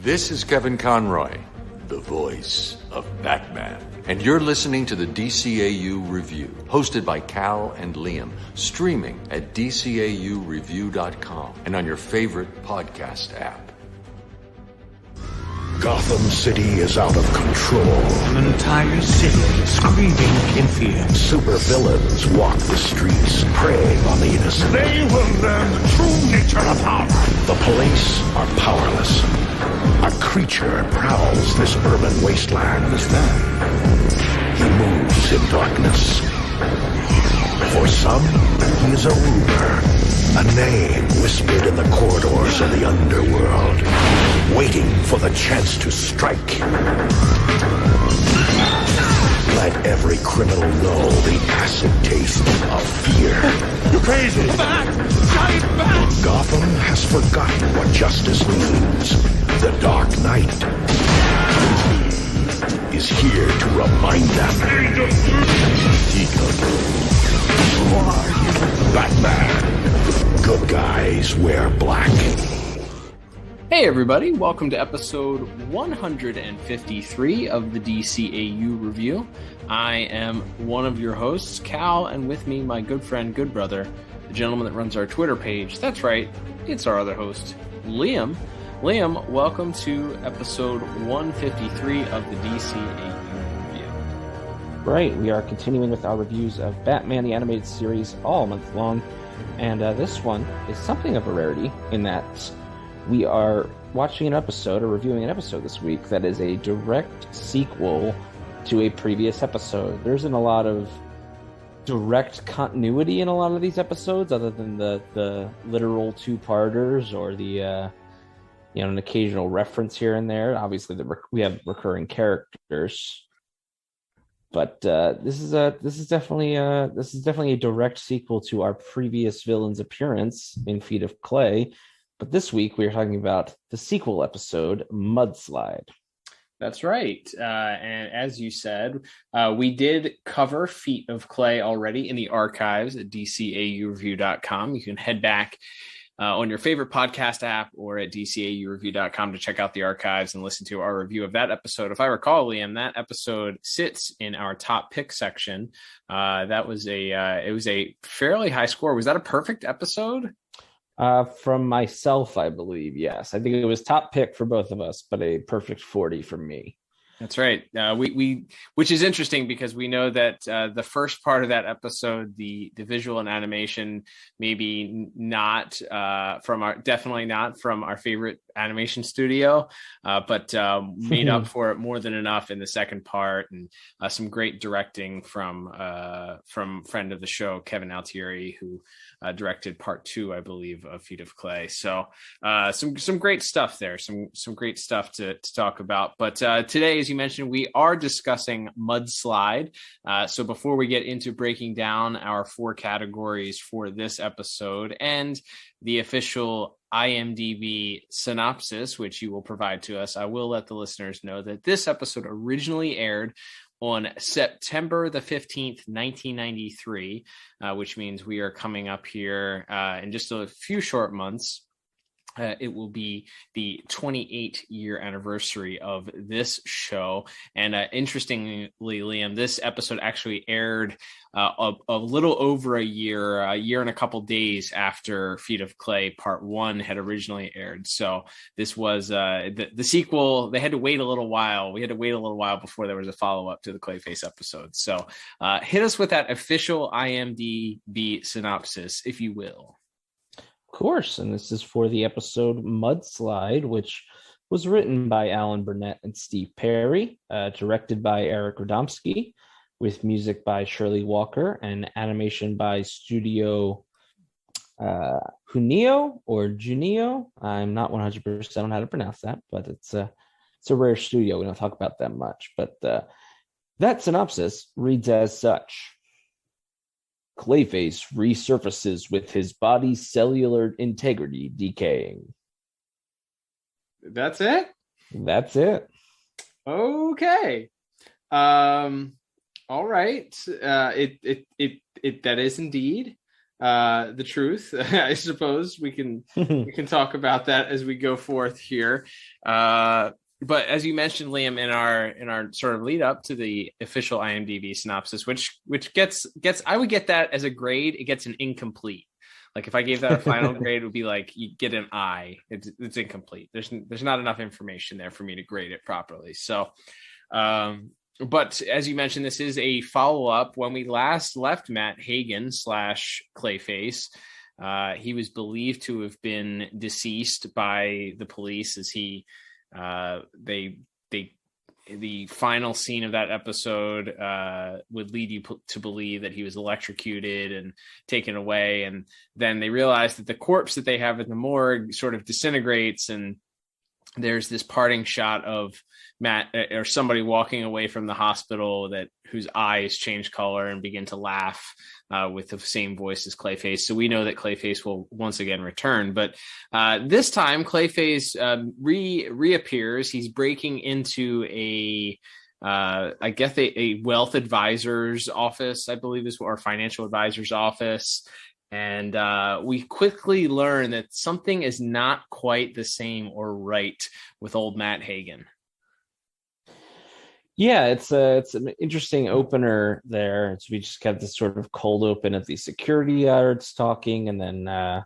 This is Kevin Conroy, the voice of Batman. And you're listening to the DCAU Review, hosted by Cal and Liam, streaming at DCAUreview.com and on your favorite podcast app. Gotham City is out of control. An entire city screaming in fear. Supervillains walk the streets, preying on the innocent. They will learn the true nature of power. The police are powerless. A creature prowls this urban wasteland. Who's that? He moves in darkness. For some, he is a rumor, a name whispered in the corridors of the underworld, waiting for the chance to strike. Let every criminal know the acid taste of fear. You crazy! Bat! Giant bat! Gotham has forgotten what justice means. The Dark Knight is here to remind them. Who are you? Batman. Good guys wear black. Hey everybody, welcome to episode 153 of the DCAU Review. I am one of your hosts, Cal, and with me, my good friend, good brother, the gentleman that runs our Twitter page. That's right, it's our other host, Liam. Liam, welcome to episode 153 of the DCAU Review. Right, we are continuing with our reviews of Batman the Animated Series all month long, and this one is something of a rarity in that we are watching an episode, or reviewing an episode this week, that is a direct sequel to a previous episode. There isn't a lot of direct continuity in a lot of these episodes, other than the literal two-parters or the an occasional reference here and there. Obviously, we have recurring characters, but this is definitely a direct sequel to our previous villain's appearance in Feet of Clay. But this week we are talking about the sequel episode, Mudslide. That's right. And as you said, we did cover Feet of Clay already in the archives at DCAUreview.com. You can head back on your favorite podcast app or at DCAUreview.com to check out the archives and listen to our review of that episode. If I recall, Liam, that episode sits in our top pick section. That was it was a fairly high score. Was that a perfect episode? From myself, I believe, yes. I think it was top pick for both of us, but a perfect 40 from me. That's right. Which is interesting because we know that the first part of that episode, the visual and animation, maybe not definitely not from our favorite animation studio, but made up for it more than enough in the second part, and some great directing from friend of the show Kevin Altieri, who directed part 2, I believe, of Feet of Clay. So some great stuff there, some great stuff to talk about. But today, as you mentioned, we are discussing Mudslide. So before we get into breaking down our 4 categories for this episode and the official IMDb synopsis, which you will provide to us, I will let the listeners know that this episode originally aired on September the 15th, 1993, which means we are coming up here in just a few short months. It will be the 28-year anniversary of this show. And interestingly, Liam, this episode actually aired a little over a year and a couple days after Feet of Clay Part 1 had originally aired. So this was the sequel. They had to wait a little while. We had to wait a little while before there was a follow-up to the Clayface episode. So hit us with that official IMDb synopsis, if you will. Of course, and this is for the episode Mudslide, which was written by Alan Burnett and Steve Perry, directed by Eric Radomski, with music by Shirley Walker and animation by Studio Junio or Junio. I'm not 100% on how to pronounce that, but it's a rare studio. We don't talk about them much, but that synopsis reads as such. Clayface resurfaces with his body's cellular integrity decaying. That's it? That's it. Okay. All right. It that is indeed the truth. I suppose we can talk about that as we go forth here. But as you mentioned, Liam, in our sort of lead up to the official IMDb synopsis, which gets I would get that as a grade. It gets an incomplete. Like if I gave that a final grade, it would be like you get an I. It's incomplete. There's not enough information there for me to grade it properly. So, but as you mentioned, this is a follow up. When we last left Matt Hagen / Clayface, he was believed to have been deceased by the police as he. The final scene of that episode would lead you to believe that he was electrocuted and taken away. And then they realize that the corpse that they have in the morgue sort of disintegrates. And there's this parting shot of Matt or somebody walking away from the hospital whose eyes change color and begin to laugh with the same voice as Clayface. So we know that Clayface will once again return, but this time Clayface reappears. He's breaking into a wealth advisor's office, I believe or financial advisor's office. And we quickly learn that something is not quite the same or right with old Matt Hagen. Yeah, it's an interesting opener there. So we just got this sort of cold open of the security guards talking, and then a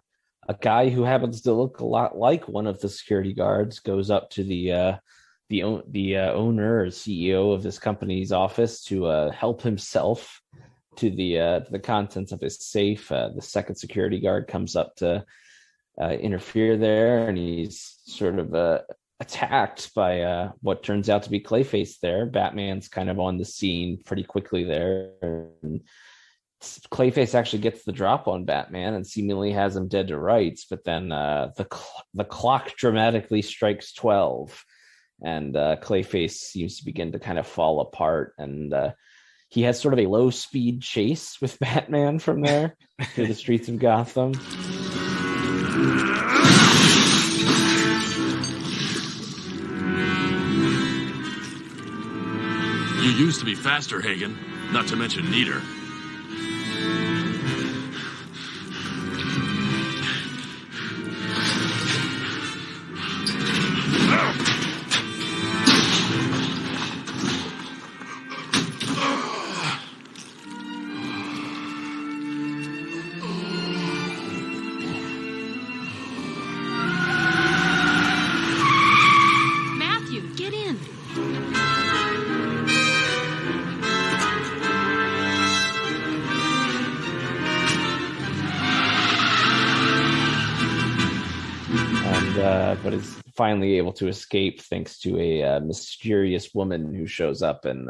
guy who happens to look a lot like one of the security guards goes up to the owner or CEO of this company's office to help himself to the contents of his safe. The second security guard comes up to interfere there, and he's sort of attacked by what turns out to be Clayface there. Batman's kind of on the scene pretty quickly there. And Clayface actually gets the drop on Batman and seemingly has him dead to rights, but then the clock dramatically strikes 12, and Clayface seems to begin to kind of fall apart, and he has sort of a low-speed chase with Batman from there through the streets of Gotham. You used to be faster, Hagen, not to mention neater. But is finally able to escape thanks to a mysterious woman who shows up and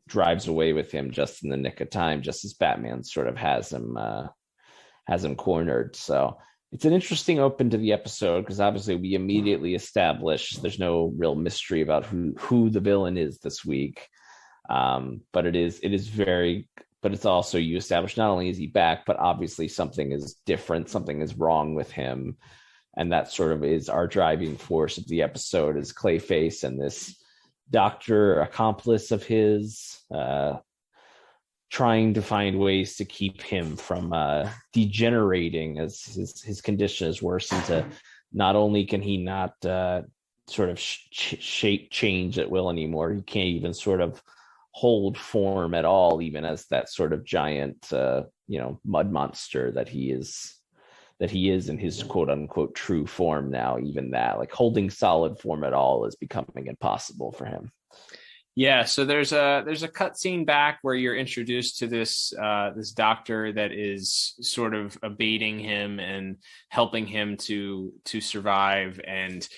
drives away with him just in the nick of time, just as Batman sort of has him cornered. So it's an interesting open to the episode because obviously we immediately establish there's no real mystery about who the villain is this week. But it is very. But it's also you establish not only is he back, but obviously something is different, something is wrong with him. And that sort of is our driving force of the episode is Clayface and this doctor accomplice of his trying to find ways to keep him from degenerating as his condition is worsened to not only can he not sort of shape change at will anymore, he can't even sort of hold form at all, even as that sort of giant mud monster that he is in his quote unquote true form now. Even that, like, holding solid form at all is becoming impossible for him. Yeah, so there's a cut scene back where you're introduced to this doctor that is sort of abating him and helping him to survive, and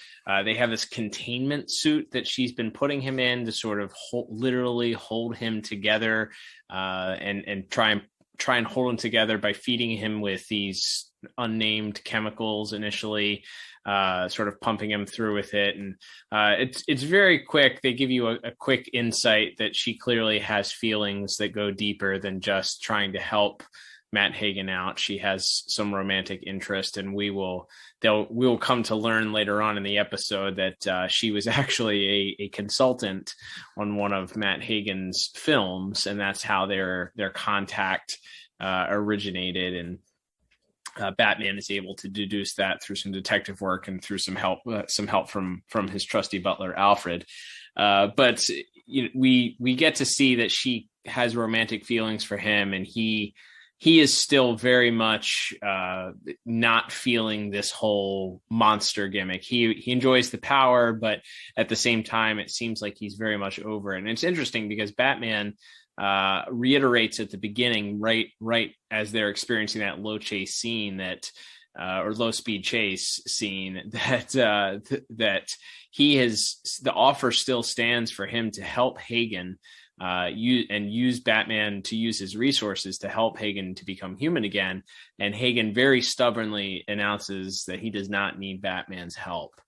they have this containment suit that she's been putting him in to sort of literally hold him together, and try and hold him together by feeding him with these unnamed chemicals initially, sort of pumping him through with it. And it's very quick. They give you a quick insight that she clearly has feelings that go deeper than just trying to help Matt Hagen out. She has some romantic interest, and we will come to learn later on in the episode that she was actually a consultant on one of Matt Hagen's films, and that's how their contact originated, and Batman is able to deduce that through some detective work and through some help from his trusty butler Alfred. But we get to see that she has romantic feelings for him, and he is still very much not feeling this whole monster gimmick. He enjoys the power, but at the same time, it seems like he's very much over it. And it's interesting because Batman reiterates at the beginning, right as they're experiencing that low chase scene or low speed chase scene, that he has, the offer still stands for him to help Hagen use Batman to use his resources to help Hagen to become human again. And Hagen very stubbornly announces that he does not need Batman's help.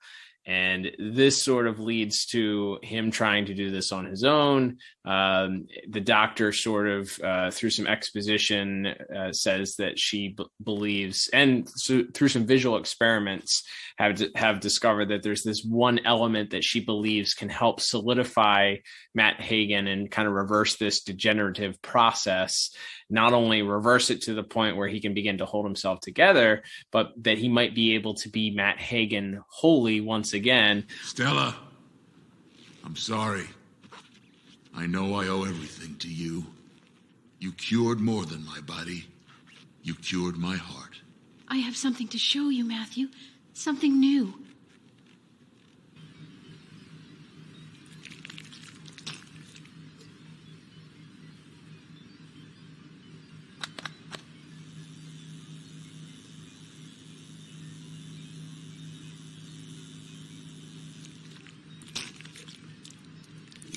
And this sort of leads to him trying to do this on his own. The doctor sort of, through some exposition, says that she believes, and so through some visual experiments, have discovered that there's this one element that she believes can help solidify Matt Hagen and kind of reverse this degenerative process. Not only reverse it to the point where he can begin to hold himself together, but that he might be able to be Matt Hagen wholly once again. Stella, I'm sorry. I know I owe everything to you. You cured more than my body. You cured my heart. I have something to show you, Matthew. Something new.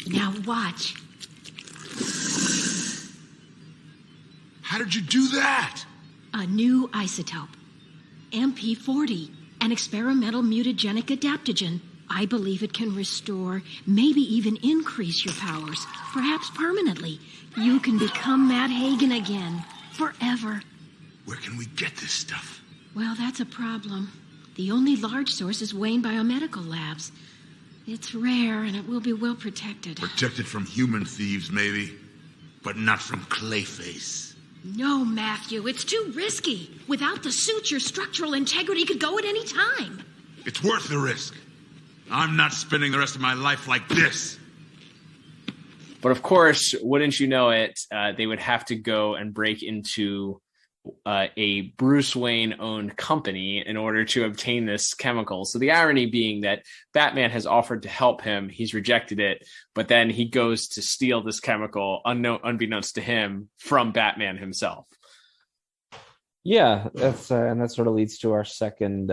Now watch. How did you do that? A new isotope. MP40, an experimental mutagenic adaptogen. I believe it can restore, maybe even increase your powers, perhaps permanently. You can become Matt Hagen again, forever. Where can we get this stuff? Well, that's a problem. The only large source is Wayne Biomedical Labs. It's rare, and it will be well protected. Protected from human thieves, maybe, but not from Clayface. No, Matthew, it's too risky. Without the suit, your structural integrity could go at any time. It's worth the risk. I'm not spending the rest of my life like this. But of course, wouldn't you know it, they would have to go and break into a Bruce Wayne-owned company in order to obtain this chemical. So the irony being that Batman has offered to help him, he's rejected it, but then he goes to steal this chemical, unbeknownst to him, from Batman himself. Yeah, and that sort of leads to our second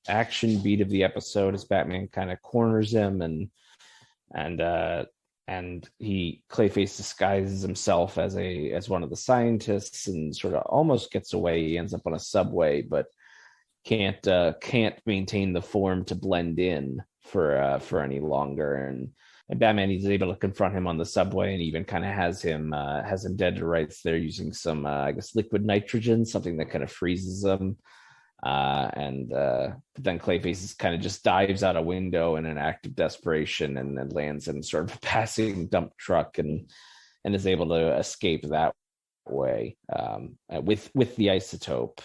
action beat of the episode, as Batman kind of corners him, and Clayface disguises himself as one of the scientists and sort of almost gets away. He ends up on a subway, but can't maintain the form to blend in for any longer. And Batman is able to confront him on the subway, and even kind of has him dead to rights there using some liquid nitrogen, something that kind of freezes him. But then Clayface kind of just dives out a window in an act of desperation, and then lands in sort of a passing dump truck and is able to escape that way with the isotope.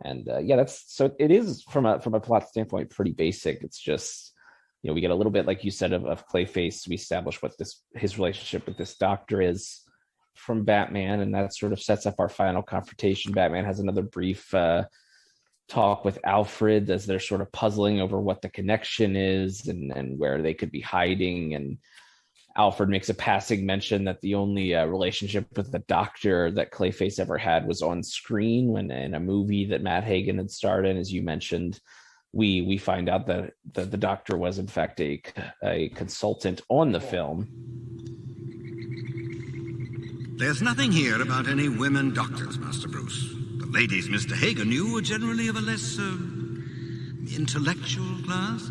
It is from a plot standpoint pretty basic. It's just, we get a little bit, like you said, of Clayface. We establish what his relationship with this doctor is from Batman, and that sort of sets up our final confrontation. Batman has another brief talk with Alfred as they're sort of puzzling over what the connection is and where they could be hiding. And Alfred makes a passing mention that the only relationship with the doctor that Clayface ever had was on screen when in a movie that Matt Hagen had starred in. As you mentioned, we find out that the doctor was in fact a consultant on the film. There's nothing here about any women doctors, Master Bruce. The ladies Mr. Hagen knew were generally of a less intellectual class.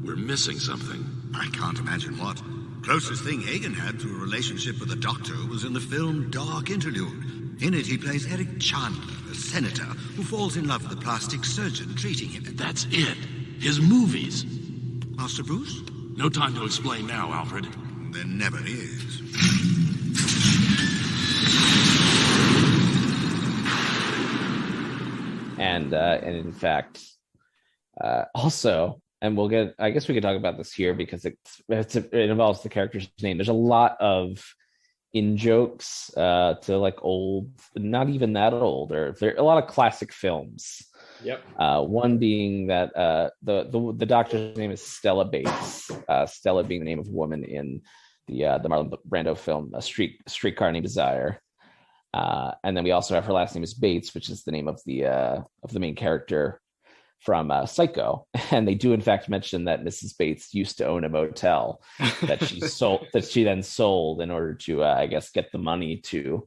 We're missing something. I can't imagine what. Closest thing Hagen had to a relationship with a doctor was in the film Dark Interlude. In it, he plays Eric Chandler, a senator who falls in love with a plastic surgeon treating him. That's it. His movies. Master Bruce? No time to explain now, Alfred. There never is. and in fact, also, and I guess we could talk about this here because it involves the character's name. There's a lot of in jokes to like old, not even that old, or there are a lot of classic films. Yep. One being that the doctor's name is Stella Bates. Stella being the name of a woman in the Marlon Brando film A Streetcar Named Desire. And then we also have her last name is Bates, which is the name of the main character from Psycho. And they do in fact mention that Mrs. Bates used to own a motel that she then sold in order to I guess get the money to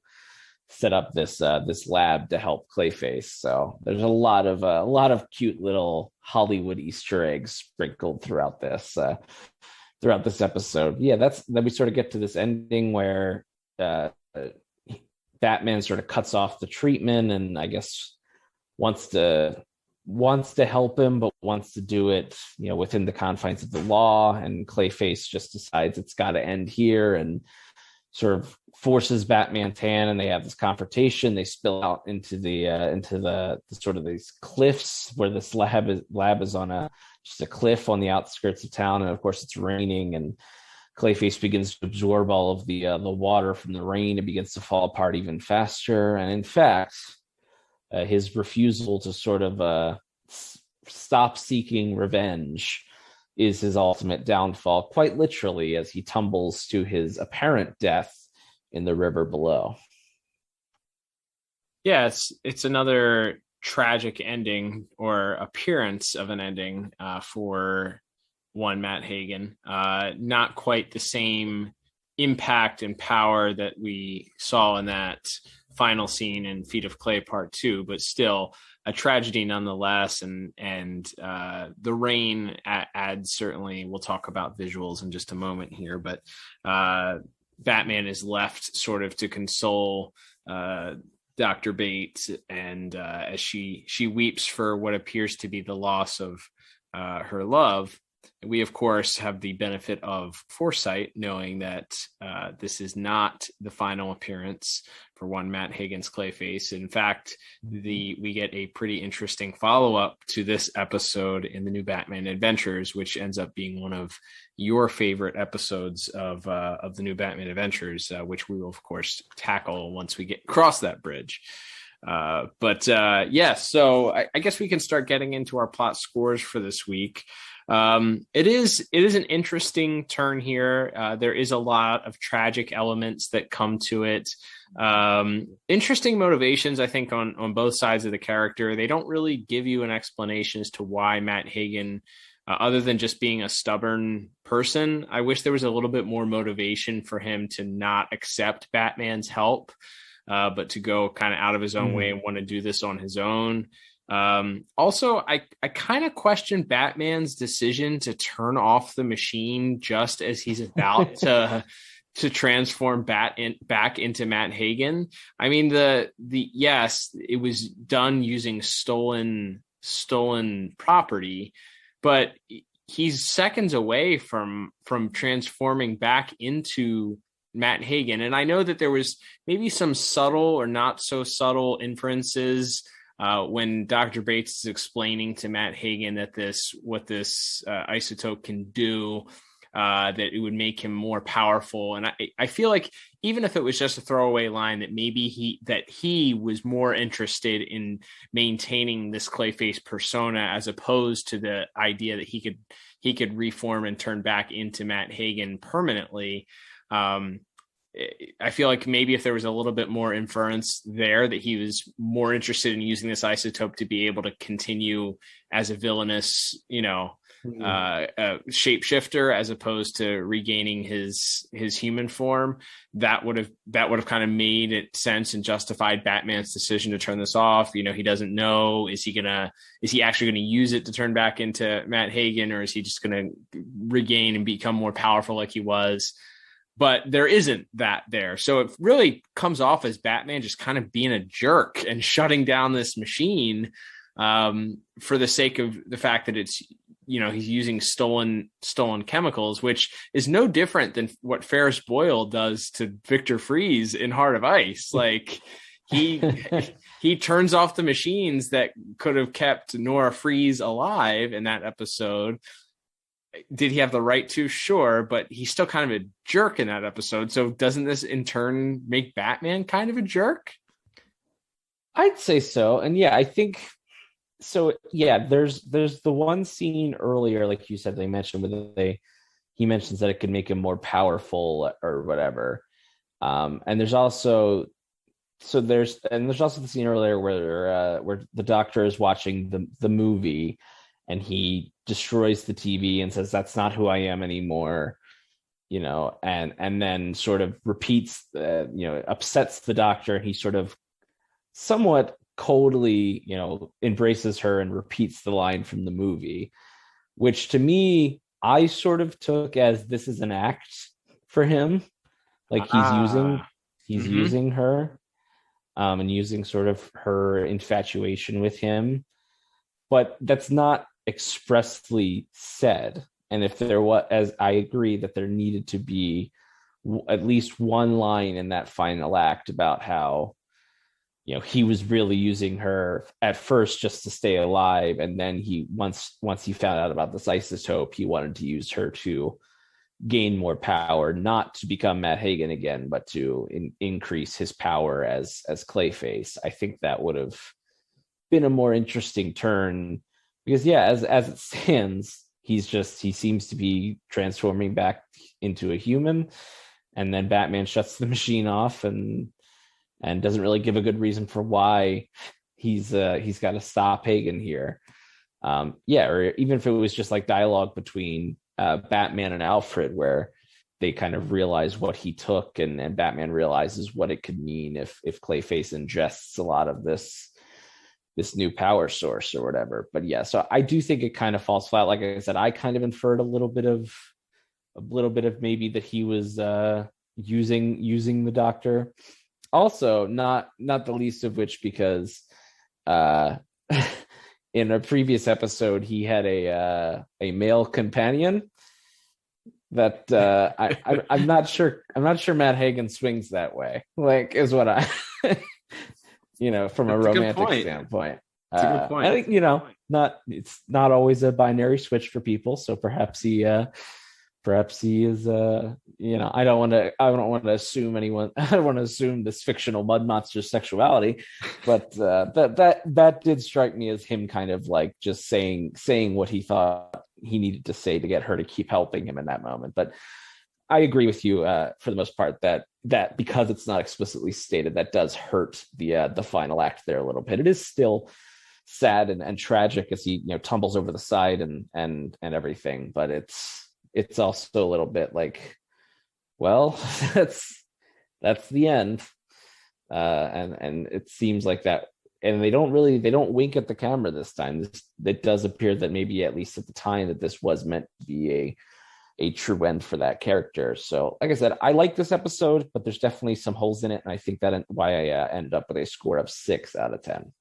set up this lab to help Clayface. So there's a lot of cute little Hollywood Easter eggs sprinkled throughout this episode. Yeah, then we sort of get to this ending where Batman sort of cuts off the treatment and I guess wants to help him, but wants to do it, within the confines of the law. And Clayface just decides it's got to end here and sort of forces Batman tan, and they have this confrontation. They spill out into the sort of these cliffs where this lab is on just a cliff on the outskirts of town, and of course it's raining, and Clayface begins to absorb all of the water from the rain. It begins to fall apart even faster, and in fact, his refusal to sort of stop seeking revenge is his ultimate downfall, quite literally, as he tumbles to his apparent death in the river below. Yeah, it's another tragic ending, or appearance of an ending, for one Matt Hagen. Not quite the same impact and power that we saw in that final scene in Feet of Clay Part 2, but still a tragedy nonetheless. And the rain adds, certainly, we'll talk about visuals in just a moment here, but Batman is left sort of to console Dr. Bates, and as she weeps for what appears to be the loss of her love. We, of course, have the benefit of foresight, knowing that this is not the final appearance for one Matt Hagen's Clayface. In fact, we get a pretty interesting follow-up to this episode in the new Batman Adventures, which ends up being one of your favorite episodes of the new Batman Adventures, which we will, of course, tackle once we get across that bridge. So I guess we can start getting into our plot scores for this week. It is an interesting turn here. There is a lot of tragic elements that come to it. Interesting motivations, I think, on both sides of the character. They don't really give you an explanation as to why Matt Hagen, other than just being a stubborn person. I wish there was a little bit more motivation for him to not accept Batman's help, but to go kind of out of his own way and want to do this on his own. Also, I kind of question Batman's decision to turn off the machine just as he's about to transform back into Matt Hagen. I mean, yes, it was done using stolen property, but he's seconds away from transforming back into Matt Hagen. And I know that there was maybe some subtle or not so subtle inferences when Dr. Bates is explaining to Matt Hagen that what this isotope can do, that it would make him more powerful. And I feel like even if it was just a throwaway line, that maybe he was more interested in maintaining this Clayface persona as opposed to the idea that he could reform and turn back into Matt Hagen permanently. I feel like maybe if there was a little bit more inference there, that he was more interested in using this isotope to be able to continue as a villainous, shapeshifter, as opposed to regaining his human form, that would have kind of made it sense and justified Batman's decision to turn this off. He doesn't know, is he actually going to use it to turn back into Matt Hagen, or is he just going to regain and become more powerful like he was? But there isn't that there. So it really comes off as Batman just kind of being a jerk and shutting down this machine for the sake of the fact that it's, he's using stolen chemicals, which is no different than what Ferris Boyle does to Victor Freeze in Heart of Ice. Like, he turns off the machines that could have kept Nora Freeze alive in that episode. Did he have the right to? Sure, but he's still kind of a jerk in that episode. So doesn't this in turn make Batman kind of a jerk? I'd say so. And yeah, I think so. Yeah, there's the one scene earlier, like you said, they mentioned where he mentions that it could make him more powerful or whatever. And there's also the scene earlier where the Doctor is watching the movie, and he destroys the TV and says, "That's not who I am anymore," and then sort of repeats, upsets the Doctor, and he sort of somewhat coldly, embraces her and repeats the line from the movie, which to me, I sort of took as this is an act for him. Like he's using her, and using sort of her infatuation with him, but that's not expressly said. And if there was, as I agree that there needed to be at least one line in that final act about how, he was really using her at first just to stay alive, and then he once he found out about this isotope, he wanted to use her to gain more power, not to become Matt Hagen again, but to increase his power as Clayface. I think that would have been a more interesting turn, because as it stands, he seems to be transforming back into a human, and then Batman shuts the machine off and doesn't really give a good reason for why he's got to stop Hagen here. Or even if it was just like dialogue between Batman and Alfred, where they kind of realize what he took, and Batman realizes what it could mean if Clayface ingests a lot of this new power source or whatever. But so I do think it kind of falls flat. Like I said, I kind of inferred a little bit of maybe that he was using the Doctor. Also, not the least of which because in a previous episode he had a male companion that I'm not sure Matt Hagen swings that way. Like, is what I from a romantic standpoint. That's a good point. I think it's not always a binary switch for people. So perhaps he is I don't want to assume anyone. I don't want to assume this fictional mud monster's sexuality, but that did strike me as him kind of like just saying what he thought he needed to say to get her to keep helping him in that moment. But I agree with you for the most part that because it's not explicitly stated, that does hurt the final act there a little bit. It is still sad and tragic as he tumbles over the side and everything, but it's also a little bit like, well, that's the end, and it seems like that. And they don't wink at the camera this time. It does appear that maybe at least at the time that this was meant to be a true end for that character. So, like I said, I like this episode, but there's definitely some holes in it, and I think that why I ended up with a score of 6 out of 10.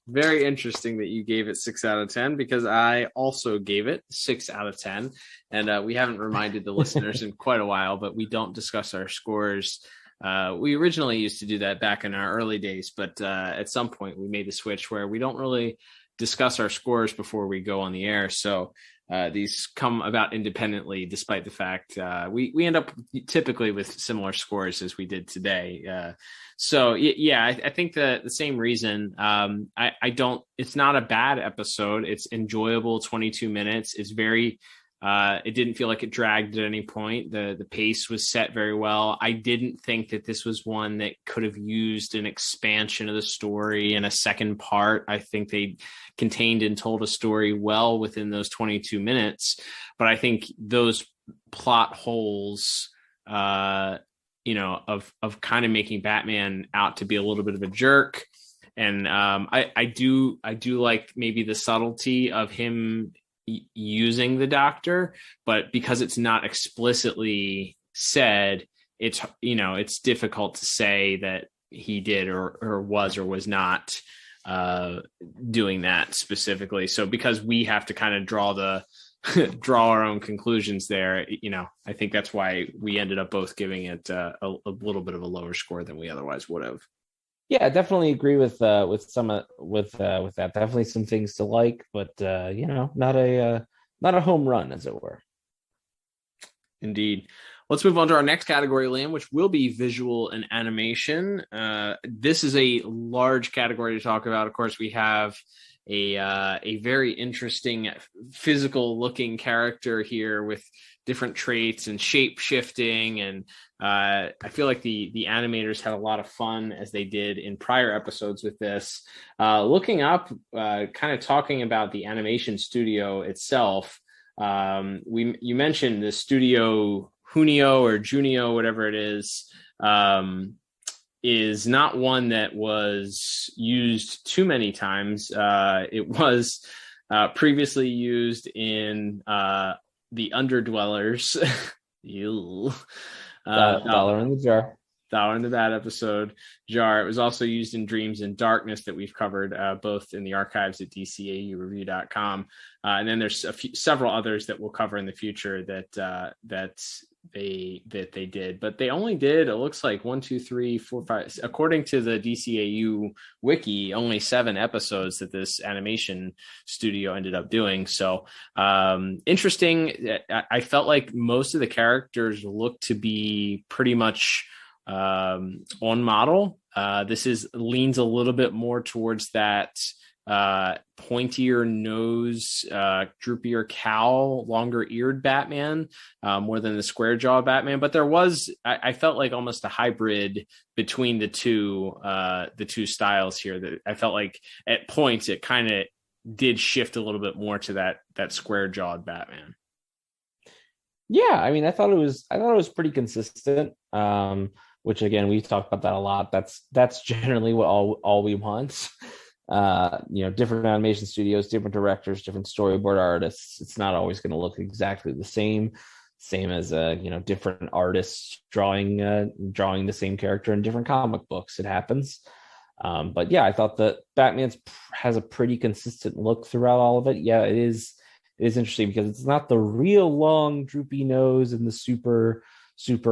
Very interesting that you gave it 6 out of 10, because I also gave it 6 out of 10. And we haven't reminded the listeners in quite a while, but we don't discuss our scores. We originally used to do that back in our early days, but at some point we made the switch where we don't really discuss our scores before we go on the air. So these come about independently, despite the fact we end up typically with similar scores as we did today. I think the same reason. It's not a bad episode. It's enjoyable. 22 minutes. It's very, it didn't feel like it dragged at any point. The pace was set very well. I didn't think that this was one that could have used an expansion of the story in a second part. I think they contained and told a story well within those 22 minutes. But I think those plot holes, of kind of making Batman out to be a little bit of a jerk. And I do like maybe the subtlety of him using the Doctor, but because it's not explicitly said, it's difficult to say that he did or was not doing that specifically. So because we have to kind of draw our own conclusions there, I think that's why we ended up both giving it a little bit of a lower score than we otherwise would have. Yeah, I definitely agree with some with that. Definitely some things to like, but not a home run, as it were. Indeed. Let's move on to our next category, Liam, which will be visual and animation. This is a large category to talk about. Of course, we have a very interesting physical looking character here with different traits and shape shifting. And I feel like the animators had a lot of fun as they did in prior episodes with this. Looking up, kind of talking about the animation studio itself. You mentioned the studio Junio or Junio, whatever it is not one that was used too many times. It was previously used in the Underdwellers. Dollar in the Jar. Dollar in the Bad episode jar. It was also used in Dreams in Darkness that we've covered both in the archives at DCAUreview.com. And then there's several others that we'll cover in the future that they did, but they only did, it looks like 1, 2, 3, 4, 5, according to the DCAU wiki, only 7 episodes that this animation studio ended up doing. So interesting. I felt like most of the characters look to be pretty much on model. This leans a little bit more towards that pointier nose, droopier cowl, longer eared Batman, more than the square jawed Batman. But there was, I felt like almost a hybrid between the two styles here. That I felt like at points it kind of did shift a little bit more to that square jawed Batman. Yeah, I mean, I thought it was pretty consistent. Which again, we've talked about that a lot. That's generally what all we want. Different animation studios, different directors, different storyboard artists. It's not always going to look exactly the same as different artists drawing the same character in different comic books. It happens. But yeah, I thought that Batman's has a pretty consistent look throughout all of it. Yeah, it is interesting because it's not the real long droopy nose and the super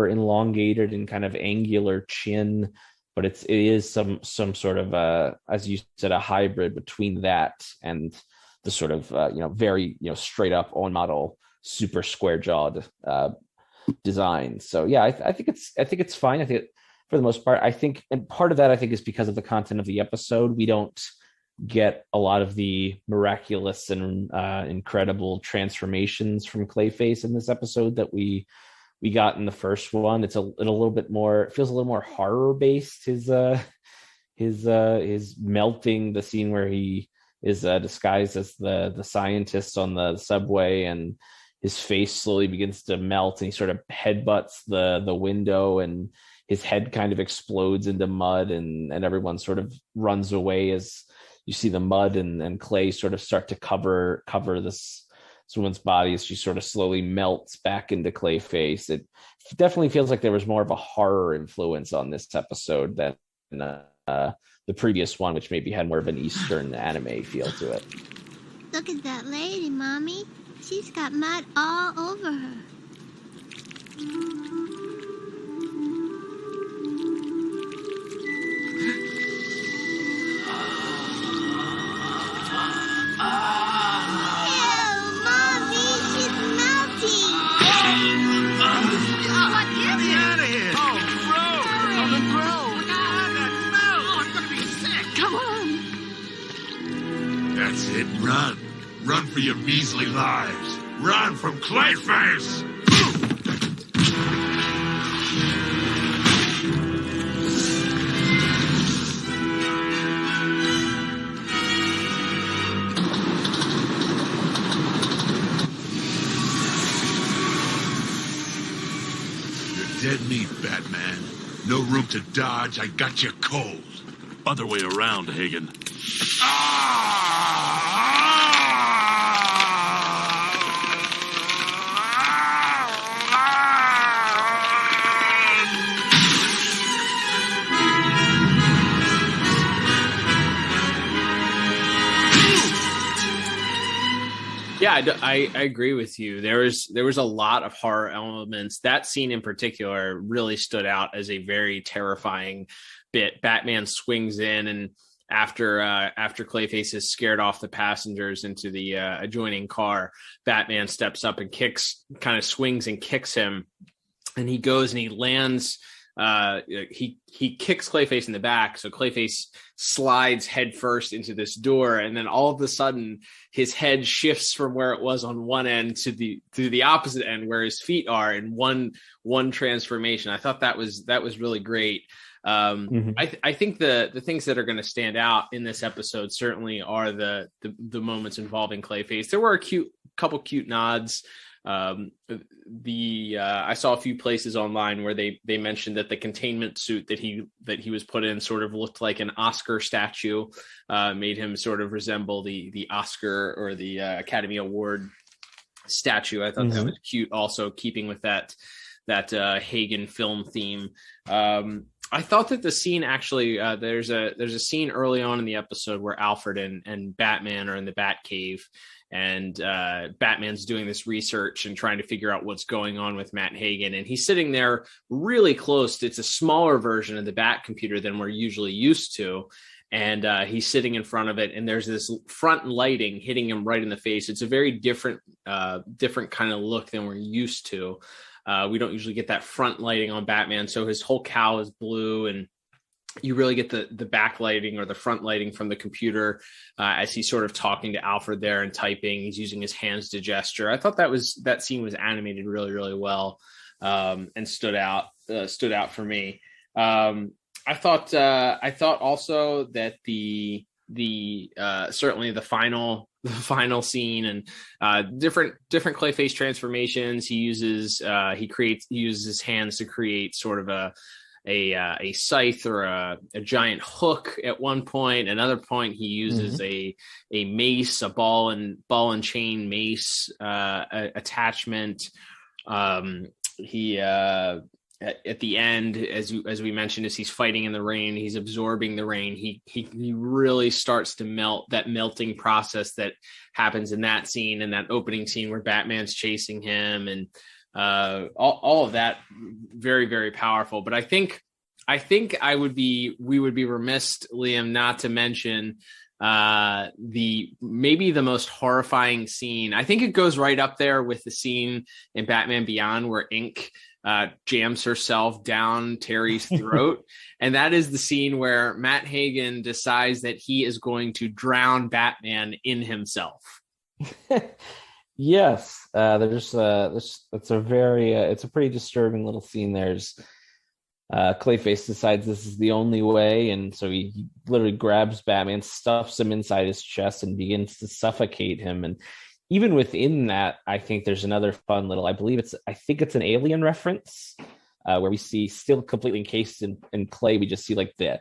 elongated and kind of angular chin, but it is some sort of as you said, a hybrid between that and the sort of very straight up on model super square jawed design. So yeah, I think it's fine. I think for the most part, and part of that I think is because of the content of the episode. We don't get a lot of the miraculous and incredible transformations from Clayface in this episode that we got in the first one. It feels a little more horror based. His melting, the scene where he is disguised as the scientist on the subway and his face slowly begins to melt and he sort of headbutts the window and his head kind of explodes into mud and everyone sort of runs away as you see the mud and clay sort of start to cover this woman's body as she sort of slowly melts back into Clayface. It definitely feels like there was more of a horror influence on this episode than the previous one, which maybe had more of an Eastern anime feel to it. Look at that lady, Mommy. She's got mud all over her. That's it, run. Run for your measly lives. Run from Clayface! You're dead meat, Batman. No room to dodge. I got you cold. Other way around, Hagen. Yeah, I agree with you. There was a lot of horror elements. That scene in particular really stood out as a very terrifying bit, Batman swings in, and after Clayface has scared off the passengers into the adjoining car, Batman steps up and kind of swings and kicks him, and he goes and he lands. He kicks Clayface in the back, so Clayface slides headfirst into this door, and then all of a sudden his head shifts from where it was on one end to the opposite end where his feet are in one transformation. I thought that was really great. I think the things that are going to stand out in this episode certainly are the moments involving Clayface. There were a couple cute nods. I saw a few places online where they mentioned that the containment suit that he was put in sort of looked like an Oscar statue, made him sort of resemble the Oscar or the Academy Award statue. I thought that was cute, also keeping with that Hagen film theme. I thought that the scene actually, there's a scene early on in the episode where Alfred and Batman are in the Batcave, and Batman's doing this research and trying to figure out what's going on with Matt Hagen, and he's sitting there really close. It's a smaller version of the Bat computer than we're usually used to, and he's sitting in front of it, and there's this front lighting hitting him right in the face. It's a very different kind of look than we're used to. We don't usually get that front lighting on Batman, so his whole cowl is blue, and you really get the backlighting or the front lighting from the computer as he's sort of talking to Alfred there and typing. He's using his hands to gesture. I thought that scene was animated really, really well, and stood out for me. I thought also that the certainly the final scene and different Clayface transformations. He uses his hands to create sort of a scythe or a giant hook at one point. Another point, he uses a mace, a ball and chain mace attachment. He at the end, as we mentioned, as he's fighting in the rain, he's absorbing the rain. He really starts to melt. That melting process that happens in that scene, and that opening scene where Batman's chasing him, and all of that, very, very powerful. But I think we would be remiss, Liam, not to mention maybe the most horrifying scene. I think it goes right up there with the scene in Batman Beyond where Ink jams herself down Terry's throat. And that is the scene where Matt Hagen decides that he is going to drown Batman in himself. Yes, it's a pretty disturbing little scene. There's Clayface decides this is the only way, and so he literally grabs Batman, stuffs him inside his chest, and begins to suffocate him. And even within that, I think there's another fun little, I think it's an Alien reference, where we see, still completely encased in clay, we just see like the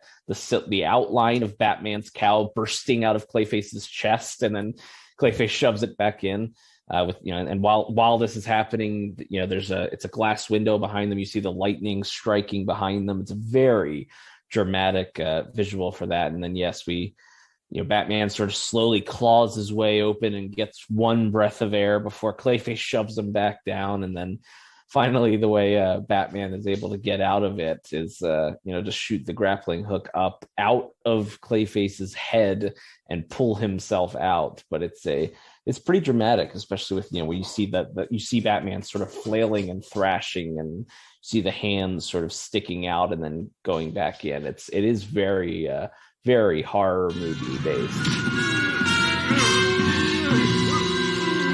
outline of Batman's cowl bursting out of Clayface's chest, and then Clayface shoves it back in. And while this is happening, it's a glass window behind them. You see the lightning striking behind them. It's a very dramatic visual for that. And then Batman sort of slowly claws his way open and gets one breath of air before Clayface shoves him back down. And then finally, the way Batman is able to get out of it is, to shoot the grappling hook up out of Clayface's head and pull himself out. But it's pretty dramatic, especially with, when you see that you see Batman sort of flailing and thrashing, and see the hands sort of sticking out and then going back in. It is very, very horror movie based.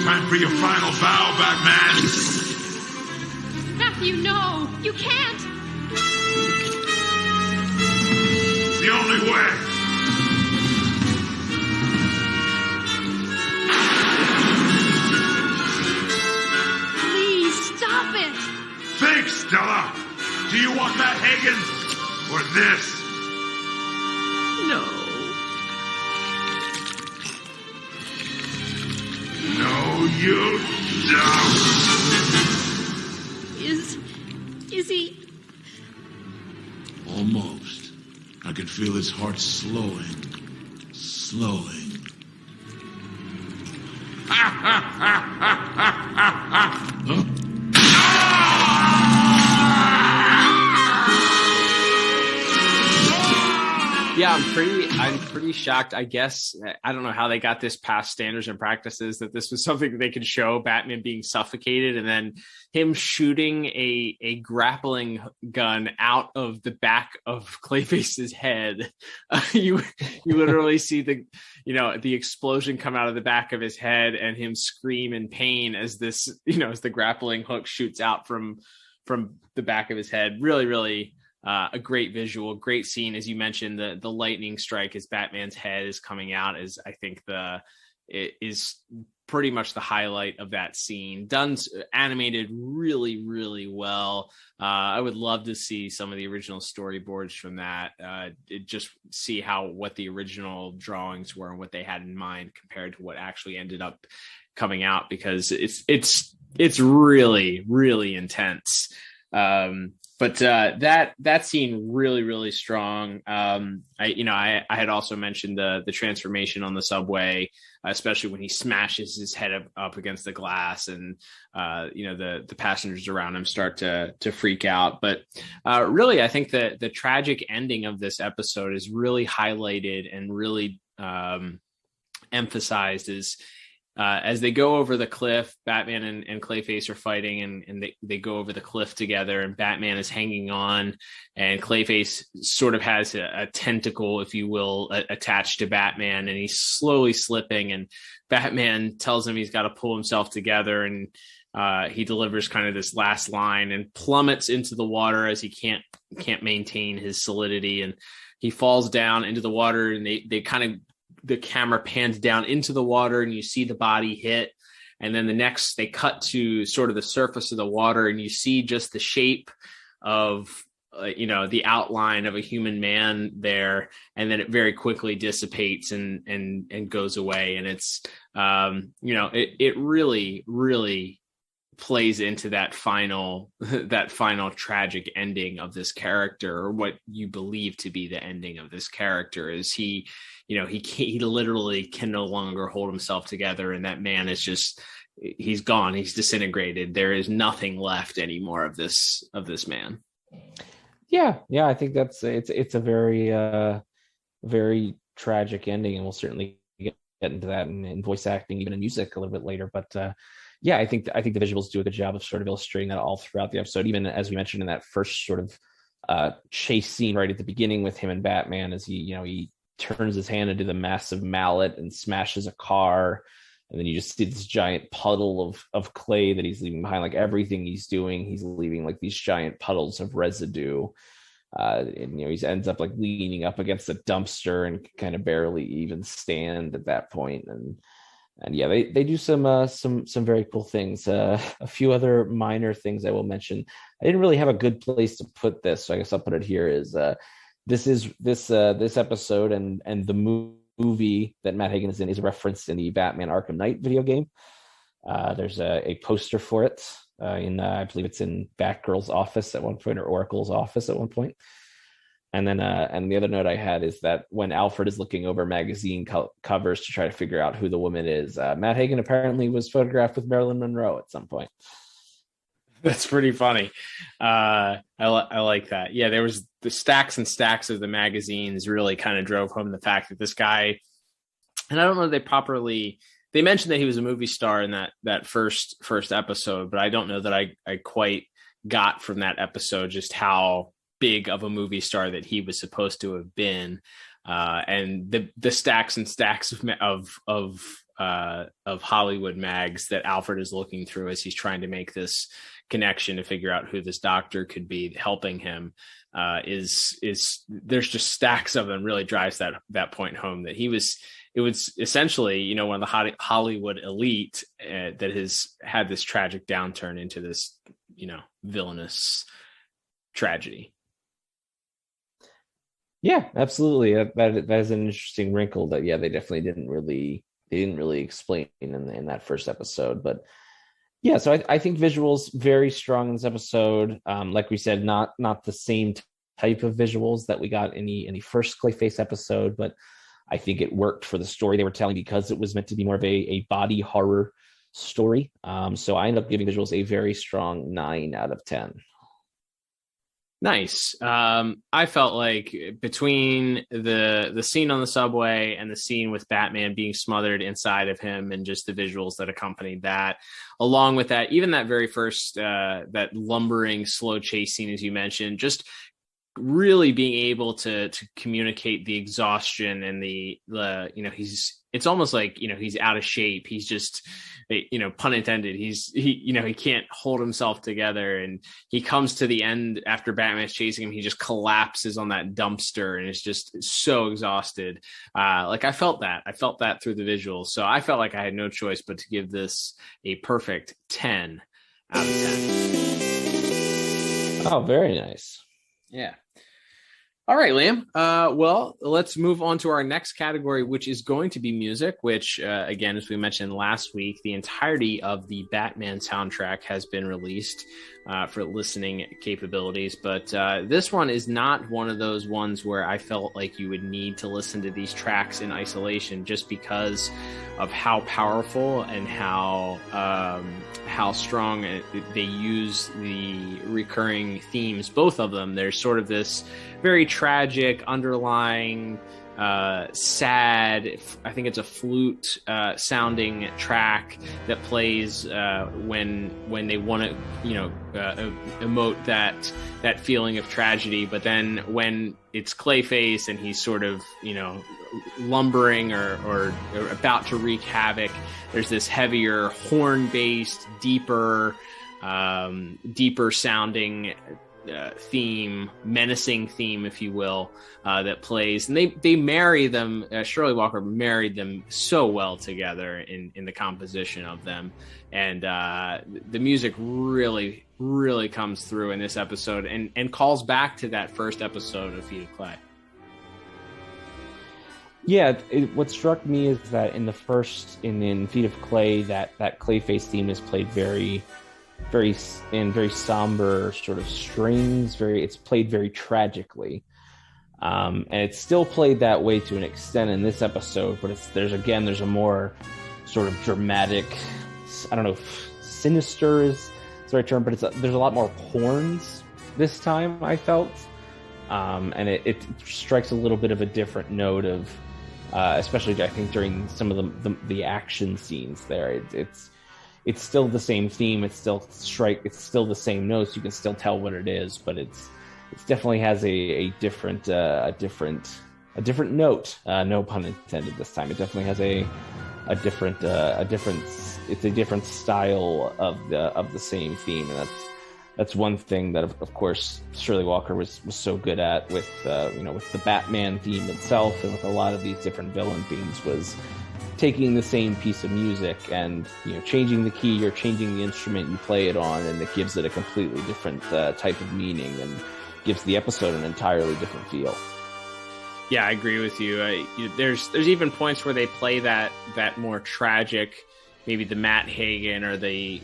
Time for your final vow, Batman. Matthew, no! You can't! It's the only way. Please, stop it! Think, Stella! Do you want Matt Hagen or this? No. No, you don't! Is he? Almost. I could feel his heart slowing. Huh? I'm pretty shocked. I guess I don't know how they got this past standards and practices, that this was something that they could show Batman being suffocated and then him shooting a grappling gun out of the back of Clayface's head. You literally see the explosion come out of the back of his head and him scream in pain as this, as the grappling hook shoots out from the back of his head. Really, really a great visual, great scene. As you mentioned, the lightning strike as Batman's head is coming out is, I think, it is pretty much the highlight of that scene. Done, animated really, really well. I would love to see some of the original storyboards from that. Just see what the original drawings were and what they had in mind compared to what actually ended up coming out, because it's really, really intense. But that scene really, really strong. I had also mentioned the transformation on the subway, especially when he smashes his head up against the glass, and the passengers around him start to freak out. But really, I think that the tragic ending of this episode is really highlighted and really emphasized as they go over the cliff. Batman and Clayface are fighting, and they go over the cliff together, and Batman is hanging on, and Clayface sort of has a tentacle, if you will, attached to Batman, and he's slowly slipping, and Batman tells him he's got to pull himself together, and he delivers kind of this last line and plummets into the water as he can't maintain his solidity, and he falls down into the water, and the camera pans down into the water and you see the body hit. And then they cut to sort of the surface of the water, and you see just the shape of, the outline of a human man there. And then it very quickly dissipates and goes away. And it's, it really, really plays into that final tragic ending of this character, or what you believe to be the ending of this character, is he literally can no longer hold himself together, and that man is just, he's gone, he's disintegrated. There is nothing left anymore of this man. Yeah, I think it's a very very tragic ending, and we'll certainly get into that in voice acting, even in music, a little bit later. But I think the visuals do a good job of sort of illustrating that all throughout the episode, even as we mentioned in that first sort of chase scene right at the beginning with him and Batman, as he turns his hand into the massive mallet and smashes a car, and then you just see this giant puddle of clay that he's leaving behind. Like everything he's doing, he's leaving like these giant puddles of residue, and he ends up like leaning up against a dumpster and kind of barely even stand at that point. And yeah, they do some very cool things. A few other minor things I will mention. I didn't really have a good place to put this, so I guess I'll put it here. Is this episode and the movie that Matt Hagen is in is referenced in the Batman Arkham Knight video game. There's a poster for it I believe it's in Batgirl's office at one point, or Oracle's office at one point. And then and the other note I had is that when Alfred is looking over magazine covers to try to figure out who the woman is, Matt Hagen apparently was photographed with Marilyn Monroe at some point. That's pretty funny. I like that. Yeah, there was the stacks and stacks of the magazines really kind of drove home the fact that this guy, and I don't know if they mentioned that he was a movie star in that first episode, but I don't know that I quite got from that episode just how big of a movie star that he was supposed to have been. And the stacks and stacks of Hollywood mags that Alfred is looking through as he's trying to make this connection to figure out who this doctor could be helping him, is there's just stacks of them, really drives that point home that it was essentially, one of the Hollywood elite that has had this tragic downturn into this, villainous tragedy. Yeah, absolutely. That is an interesting wrinkle that, they definitely didn't really explain in that first episode. But yeah, so I think visuals very strong in this episode. Like we said, not the same type of visuals that we got in the first Clayface episode, but I think it worked for the story they were telling because it was meant to be more of a body horror story. So I ended up giving visuals a very strong 9 out of 10. Nice. I felt like between the scene on the subway and the scene with Batman being smothered inside of him and just the visuals that accompanied that, along with that, even that very first, that lumbering slow chase scene, as you mentioned, just really being able to communicate the exhaustion and the it's almost like, he's out of shape. He's just, pun intended, he can't hold himself together, and he comes to the end after Batman's chasing him. He just collapses on that dumpster and is just so exhausted. I felt that through the visuals. So I felt like I had no choice but to give this a perfect 10 out of 10. Oh, very nice. Yeah. All right, Liam. Well, let's move on to our next category, which is going to be music, which, again, as we mentioned last week, the entirety of the Batman soundtrack has been released for listening capabilities. But this one is not one of those ones where I felt like you would need to listen to these tracks in isolation, just because of how powerful and how strong they use the recurring themes, both of them. There's sort of this very tragic underlying sad, I think it's a flute sounding track that plays when they want to emote that feeling of tragedy. But then when it's Clayface and he's sort of lumbering or about to wreak havoc, there's this heavier horn based, deeper sounding theme, menacing theme, if you will, that plays, and they marry them. Shirley Walker married them so well together in the composition of them, and the music really comes through in this episode and calls back to that first episode of Feet of Clay. Yeah, what struck me is that in Feet of Clay, that Clayface theme is played very somber sort of strings. It's played very tragically, and it's still played that way to an extent in this episode. But there's a more sort of dramatic. I don't know if sinister is the right term, but there's a lot more horns this time, I felt, and it strikes a little bit of a different note of, especially I think during some of the action scenes there. It's still the same theme. It's still the same notes. You can still tell what it is, but it definitely has a different note. No pun intended this time. It definitely has a different style of the same theme, and that's one thing that of course Shirley Walker was so good at with the Batman theme itself, and with a lot of these different villain themes, was taking the same piece of music and changing the key or changing the instrument you play it on, and it gives it a completely different type of meaning and gives the episode an entirely different feel. Yeah, I agree with you. There's even points where they play that more tragic, maybe the Matt Hagen or the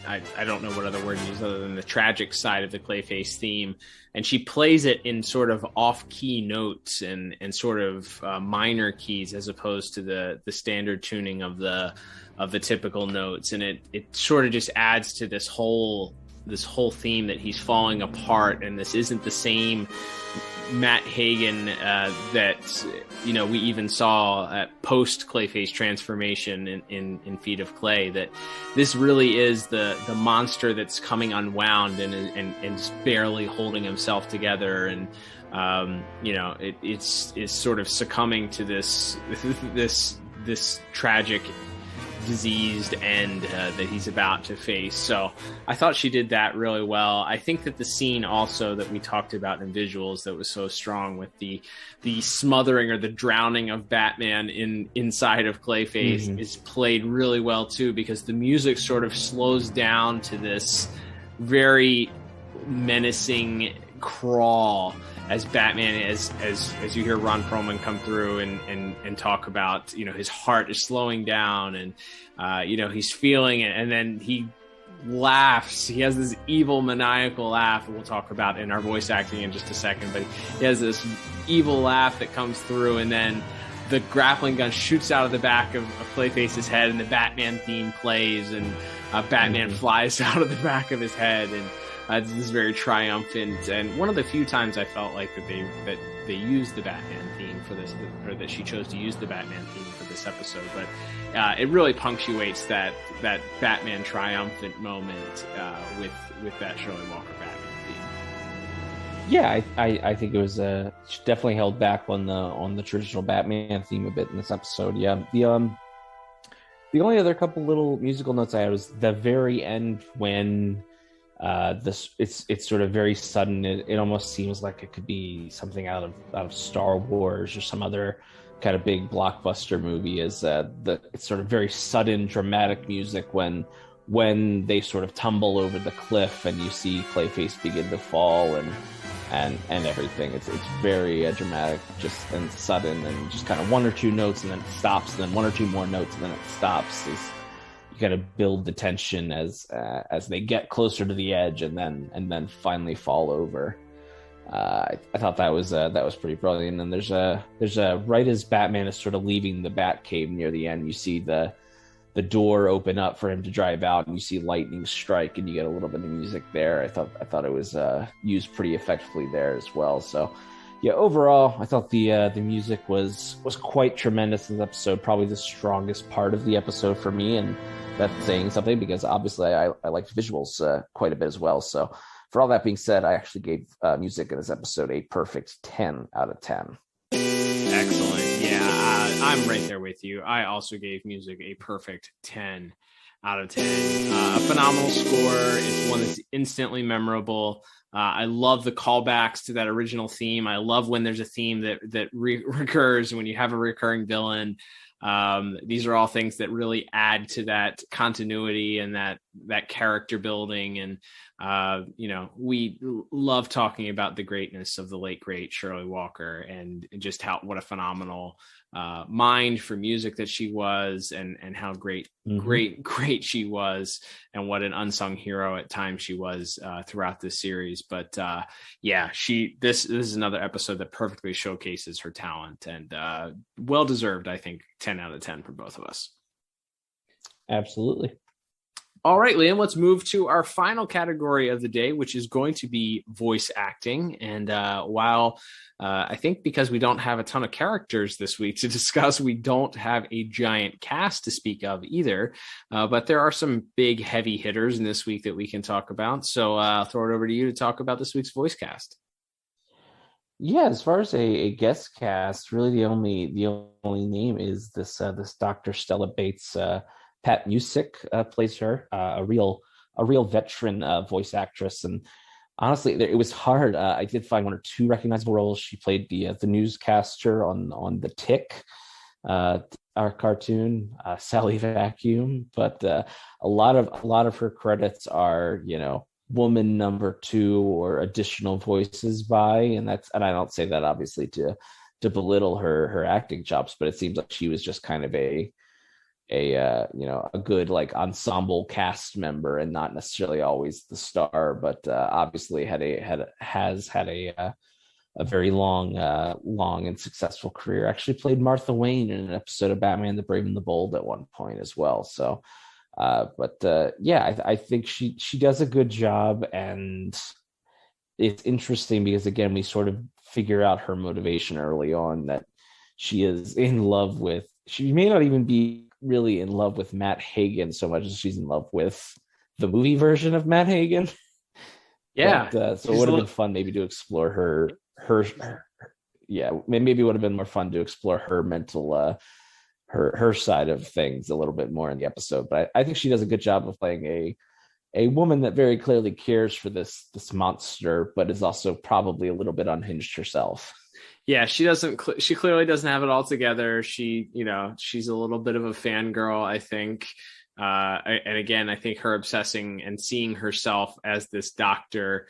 I don't know what other word to use other than the tragic side of the Clayface theme, and she plays it in sort of off-key notes and sort of minor keys, as opposed to the standard tuning of the typical notes, and it sort of just adds to this whole theme that he's falling apart, and this isn't the same Matt Hagen that we even saw at post Clayface transformation in Feet of Clay. That this really is the monster that's coming unwound and just barely holding himself together, and it's sort of succumbing to this tragic diseased end that he's about to face. So I thought she did that really well. I think that the scene also that we talked about in visuals that was so strong with the smothering or the drowning of Batman inside of Clayface is played really well too, because the music sort of slows down to this very menacing crawl as Batman, as you hear Ron Perlman come through and talk about, his heart is slowing down, and he's feeling it, and then he laughs. He has this evil maniacal laugh we'll talk about in our voice acting in just a second, but he has this evil laugh that comes through, and then the grappling gun shoots out of the back of Clayface's head, and the Batman theme plays, and Batman flies out of the back of his head, and This is very triumphant, and one of the few times I felt like that they used the Batman theme for this, or that she chose to use the Batman theme for this episode. But it really punctuates that Batman triumphant moment with that Shirley Walker Batman theme. Yeah, I think it was definitely held back on the traditional Batman theme a bit in this episode. Yeah, the only other couple little musical notes I had was the very end when it's sort of very sudden. It almost seems like it could be something out of Star Wars or some other kind of big blockbuster movie. It's sort of very sudden dramatic music when they sort of tumble over the cliff and you see Clayface begin to fall and everything. It's very dramatic, just and sudden, and just kind of one or two notes and then it stops, and then one or two more notes and then it stops. You got to build the tension as they get closer to the edge and then finally fall over. I thought that was pretty brilliant. And there's a right as Batman is sort of leaving the Batcave near the end, you see the door open up for him to drive out, and you see lightning strike, and you get a little bit of music there. I thought it was used pretty effectively there as well. So, yeah, overall, I thought the music was quite tremendous in this episode. Probably the strongest part of the episode for me, and that's saying something because obviously I liked visuals quite a bit as well. So, for all that being said, I actually gave music in this episode a perfect 10 out of 10. Excellent. Yeah, I'm right there with you. I also gave music a perfect 10 out of 10. A phenomenal score. It's one that's instantly memorable. I love the callbacks to that original theme. I love when there's a theme that recurs, when you have a recurring villain. These are all things that really add to that continuity and that character building. And, we love talking about the greatness of the late, great Shirley Walker, and just what a phenomenal mind for music that she was, and how great she was, and what an unsung hero at times she was throughout this series. But this is another episode that perfectly showcases her talent, and well deserved, I think, 10 out of 10 for both of us. Absolutely. All right, Liam, let's move to our final category of the day, which is going to be voice acting. And while I think because we don't have a ton of characters this week to discuss, we don't have a giant cast to speak of either. But there are some big heavy hitters in this week that we can talk about. So I'll throw it over to you to talk about this week's voice cast. Yeah, as far as a guest cast, really the only name is this Dr. Stella Bates. Pat Music plays her, a real veteran voice actress, and honestly, it was hard. I did find one or two recognizable roles. She played the newscaster on the Tick, our cartoon, Sally Vacuum, but a lot of her credits are woman number 2 or additional voices by, and I don't say that obviously to belittle her acting chops, but it seems like she was just kind of a good like ensemble cast member and not necessarily always the star, but obviously has had a very long and successful career. Actually played Martha Wayne in an episode of Batman the Brave and the Bold at one point as well. So I think she does a good job, and it's interesting because again we sort of figure out her motivation early on, that she is in love with, she may not even be really in love with Matt Hagen so much as she's in love with the movie version of Matt Hagen. Yeah. But, so it would have been fun maybe to explore her maybe it would have been more fun to explore her mental her side of things a little bit more in the episode. But I think she does a good job of playing a woman that very clearly cares for this monster, but is also probably a little bit unhinged herself. Yeah, she clearly doesn't have it all together. She's a little bit of a fangirl, I think. And again, I think her obsessing and seeing herself as this doctor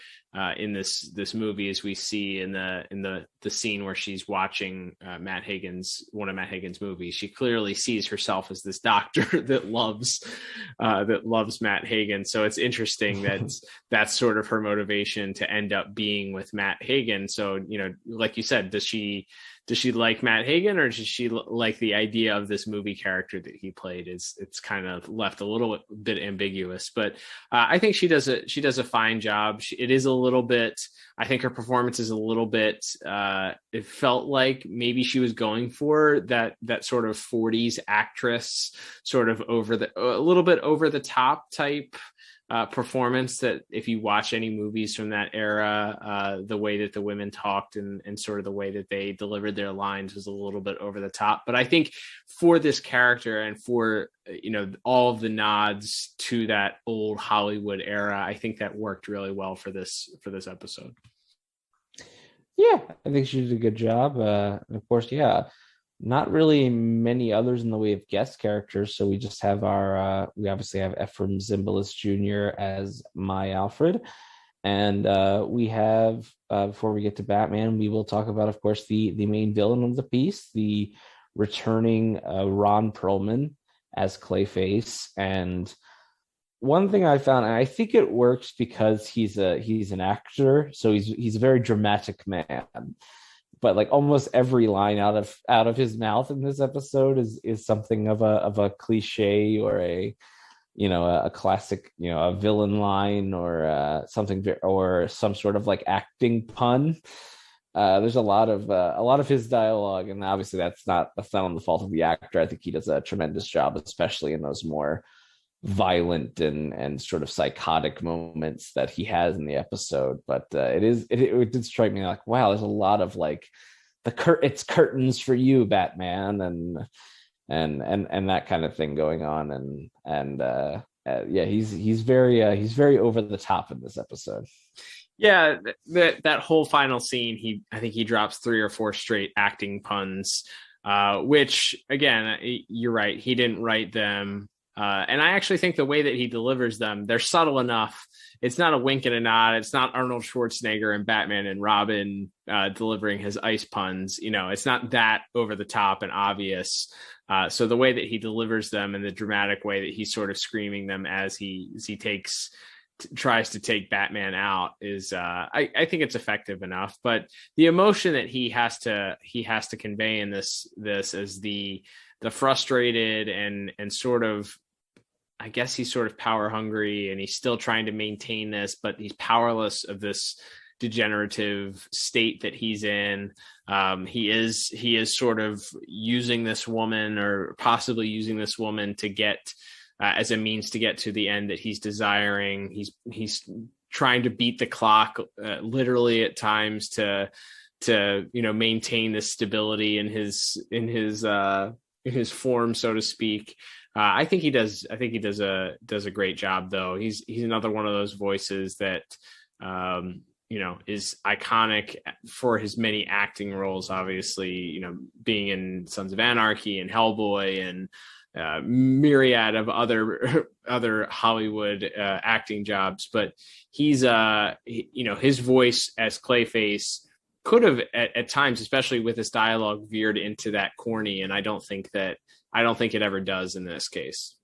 in this movie, as we see in the scene where she's watching one of Matt Hagen's movies, she clearly sees herself as this doctor that loves Matt Hagen. So it's interesting that that's sort of her motivation to end up being with Matt Hagen. So like you said, does she does she like Matt Hagen, or does she like the idea of this movie character that he played? It's kind of left a little bit ambiguous, but I think she does a fine job. It is a little bit, I think her performance is a little bit, it felt like maybe she was going for that sort of 40s actress, sort of a little bit over the top type performance, that if you watch any movies from that era, the way that the women talked and sort of the way that they delivered their lines was a little bit over the top. But I think for this character and for, all of the nods to that old Hollywood era, I think that worked really well for this episode. Yeah, I think she did a good job. Of course, not really many others in the way of guest characters. So we just have we obviously have Ephraim Zimbalist Jr. as my Alfred. And we have, before we get to Batman, we will talk about, of course, the main villain of the piece, the returning Ron Perlman as Clayface. And one thing I found, and I think it works because he's an actor, so he's a very dramatic man. But like almost every line out of his mouth in this episode is something of a cliche or a classic, a villain line or something, or some sort of like acting pun. There's a lot of his dialogue, and obviously that's not on the fault of the actor. I think he does a tremendous job, especially in those more violent and sort of psychotic moments that he has in the episode. But it did strike me like, wow, there's a lot of like it's curtains for you, Batman, and that kind of thing going on. He's very over the top in this episode. Yeah, that whole final scene, I think he drops 3 or 4 straight acting puns, which again, you're right, he didn't write them. And I actually think the way that he delivers them, they're subtle enough. It's not a wink and a nod. It's not Arnold Schwarzenegger and Batman and Robin delivering his ice puns. It's not that over the top and obvious. So the way that he delivers them and the dramatic way that he's sort of screaming them as he tries to take Batman out is, I think it's effective enough. But the emotion that he has to convey in this is the frustrated and sort of, I guess he's sort of power hungry, and he's still trying to maintain this, but he's powerless of this degenerative state that he's in. He is sort of using this woman, or possibly using this woman to get as a means to get to the end that he's desiring. He's trying to beat the clock, literally at times to maintain this stability in his form, so to speak. I think he does a great job, though. He's another one of those voices that is iconic for his many acting roles, obviously, being in Sons of Anarchy and Hellboy and myriad of other Hollywood acting jobs. But he's his voice as Clayface could have at times, especially with this dialogue, veered into that corny, and I don't think it ever does in this case.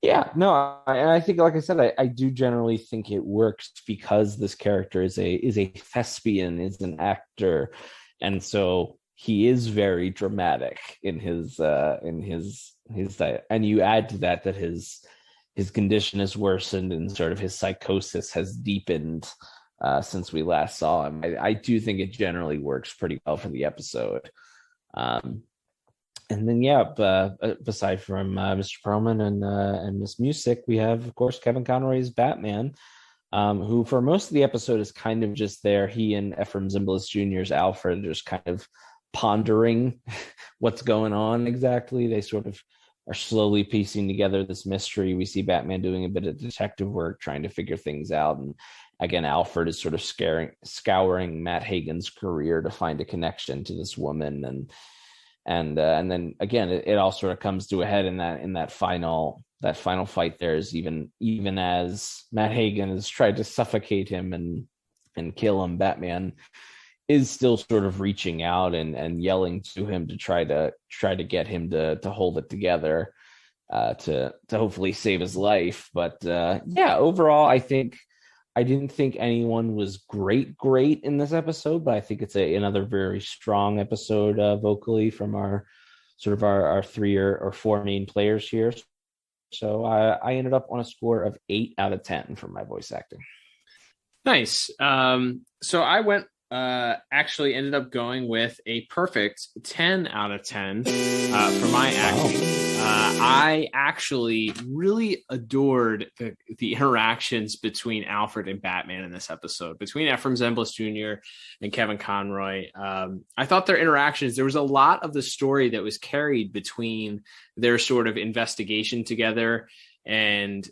Yeah, no, and I think, like I said, I do generally think it works because this character is a thespian, is an actor, and so he is very dramatic in his and you add to that his condition has worsened and sort of his psychosis has deepened since we last saw him. I do think it generally works pretty well for the episode. And then, aside from Mr. Perlman and Miss Music, we have, of course, Kevin Conroy's Batman, who for most of the episode is kind of just there. He and Ephraim Zimbalist Jr.'s Alfred are just kind of pondering what's going on exactly. They sort of are slowly piecing together this mystery. We see Batman doing a bit of detective work, trying to figure things out. And again, Alfred is sort of scouring Matt Hagen's career to find a connection to this woman. And then again, it all sort of comes to a head in that final fight. There's even as Matt Hagen has tried to suffocate him and kill him, Batman is still sort of reaching out and yelling to him to try to get him to hold it together, to hopefully save his life. But overall, I think I didn't think anyone was great in this episode, but I think it's another very strong episode vocally from our three or four main players here. So I ended up on a score of 8 out of 10 for my voice acting. Nice. So I actually ended up going with a perfect 10 out of 10 for my acting. I actually really adored the interactions between Alfred and Batman in this episode, between Ephraim Zimbalist Jr. and Kevin Conroy. I thought their interactions, there was a lot of the story that was carried between their sort of investigation together and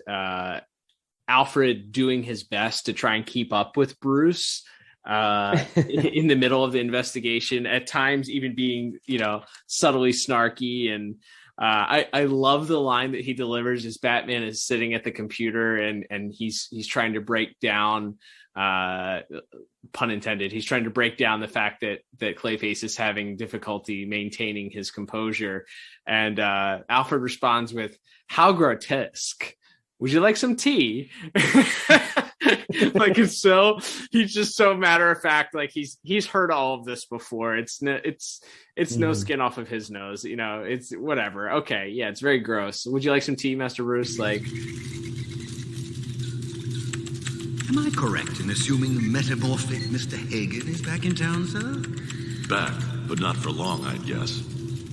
Alfred doing his best to try and keep up with Bruce in the middle of the investigation, at times even being, subtly snarky. And I love the line that he delivers as Batman is sitting at the computer and he's trying to break down, pun intended, he's trying to break down the fact that Clayface is having difficulty maintaining his composure. And Alfred responds with, "How grotesque. Would you like some tea?" Like, he's just so matter of fact. Like he's heard all of this before. It's no skin off of his nose. It's whatever. Okay. Yeah. It's very gross. Would you like some tea, Master Bruce? Like, am I correct in assuming the metamorphic Mr. Hagen is back in town, sir? Back, but not for long, I'd guess.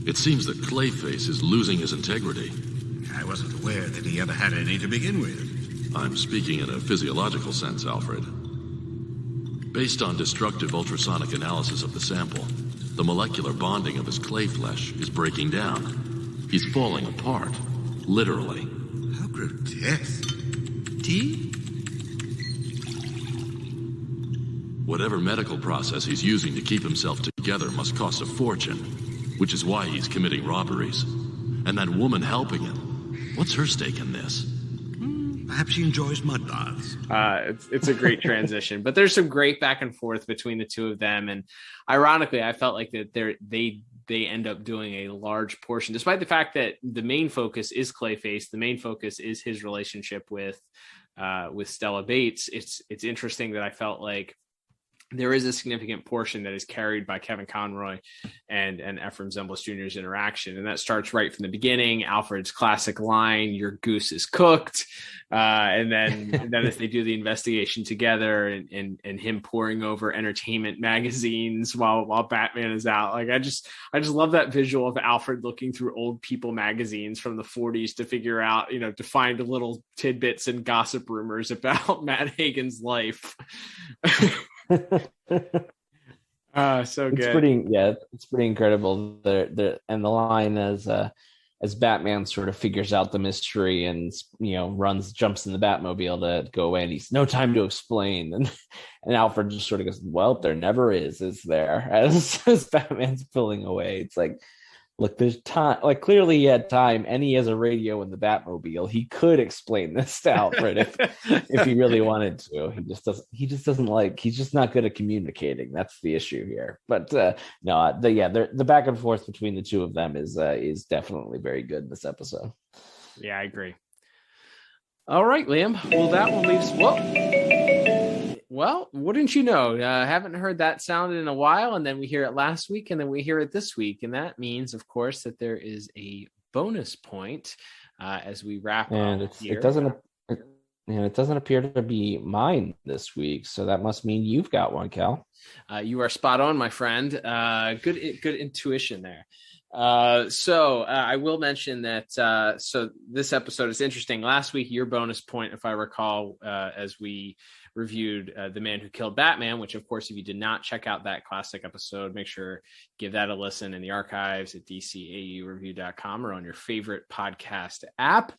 It seems that Clayface is losing his integrity. I wasn't aware that he ever had any to begin with. I'm speaking in a physiological sense, Alfred. Based on destructive ultrasonic analysis of the sample, the molecular bonding of his clay flesh is breaking down. He's falling apart, literally. How grotesque. Tea? Whatever medical process he's using to keep himself together must cost a fortune, which is why he's committing robberies. And that woman helping him, what's her stake in this? Perhaps she enjoys mud baths. It's a great transition, but there's some great back and forth between the two of them. And ironically, I felt like that they end up doing a large portion, despite the fact that the main focus is Clayface. The main focus is his relationship with Stella Bates. It's interesting that I felt like there is a significant portion that is carried by Kevin Conroy and Ephraim Zimbalist Jr.'s interaction. And that starts right from the beginning. Alfred's classic line, "Your goose is cooked." And then as they do the investigation together and him poring over entertainment magazines while Batman is out. Like, I just love that visual of Alfred looking through old people magazines from the 40s to figure out, to find little tidbits and gossip rumors about Matt Hagen's life. So good. It's pretty incredible. And the line as Batman sort of figures out the mystery and jumps in the Batmobile to go away, and he's no time to explain. And Alfred just sort of goes, "Well, there never is there?" As Batman's pulling away. It's like, look, there's time. Like, clearly he had time, and he has a radio in the Batmobile. He could explain this to Alfred if he really wanted to. He's just not good at communicating. That's the issue here. But the back and forth between the two of them is definitely very good in this episode. Yeah, I agree. All right, Liam. Well, that one leaves. Well, wouldn't you know? Haven't heard that sound in a while, and then we hear it last week, and then we hear it this week, and that means, of course, that there is a bonus point as we wrap up here. It doesn't appear to be mine this week, so that must mean you've got one, Cal. You are spot on, my friend. Good intuition there. So I will mention that. So this episode is interesting. Last week, your bonus point, if I recall, as we reviewed The Man Who Killed Batman, which, of course, if you did not check out that classic episode, make sure give that a listen in the archives at DCAUreview.com or on your favorite podcast app.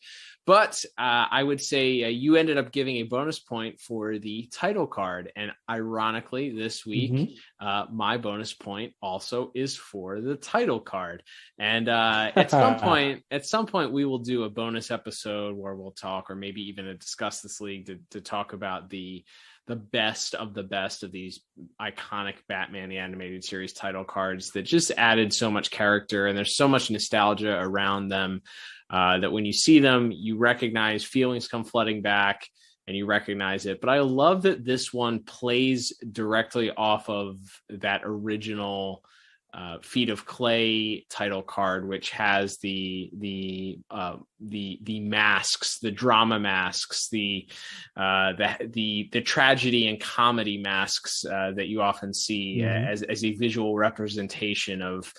But I would say you ended up giving a bonus point for the title card. And ironically, this week, my bonus point also is for the title card. And at some point, we will do a bonus episode where we'll talk, or maybe even discuss this league to talk about the best of these iconic Batman the Animated Series title cards that just added so much character, and there's so much nostalgia around them that when you see them, you recognize, feelings come flooding back. and you recognize it. But I love that this one plays directly off of that original Feet of Clay title card, which has the masks, the drama masks, the tragedy and comedy masks that you often see as a visual representation of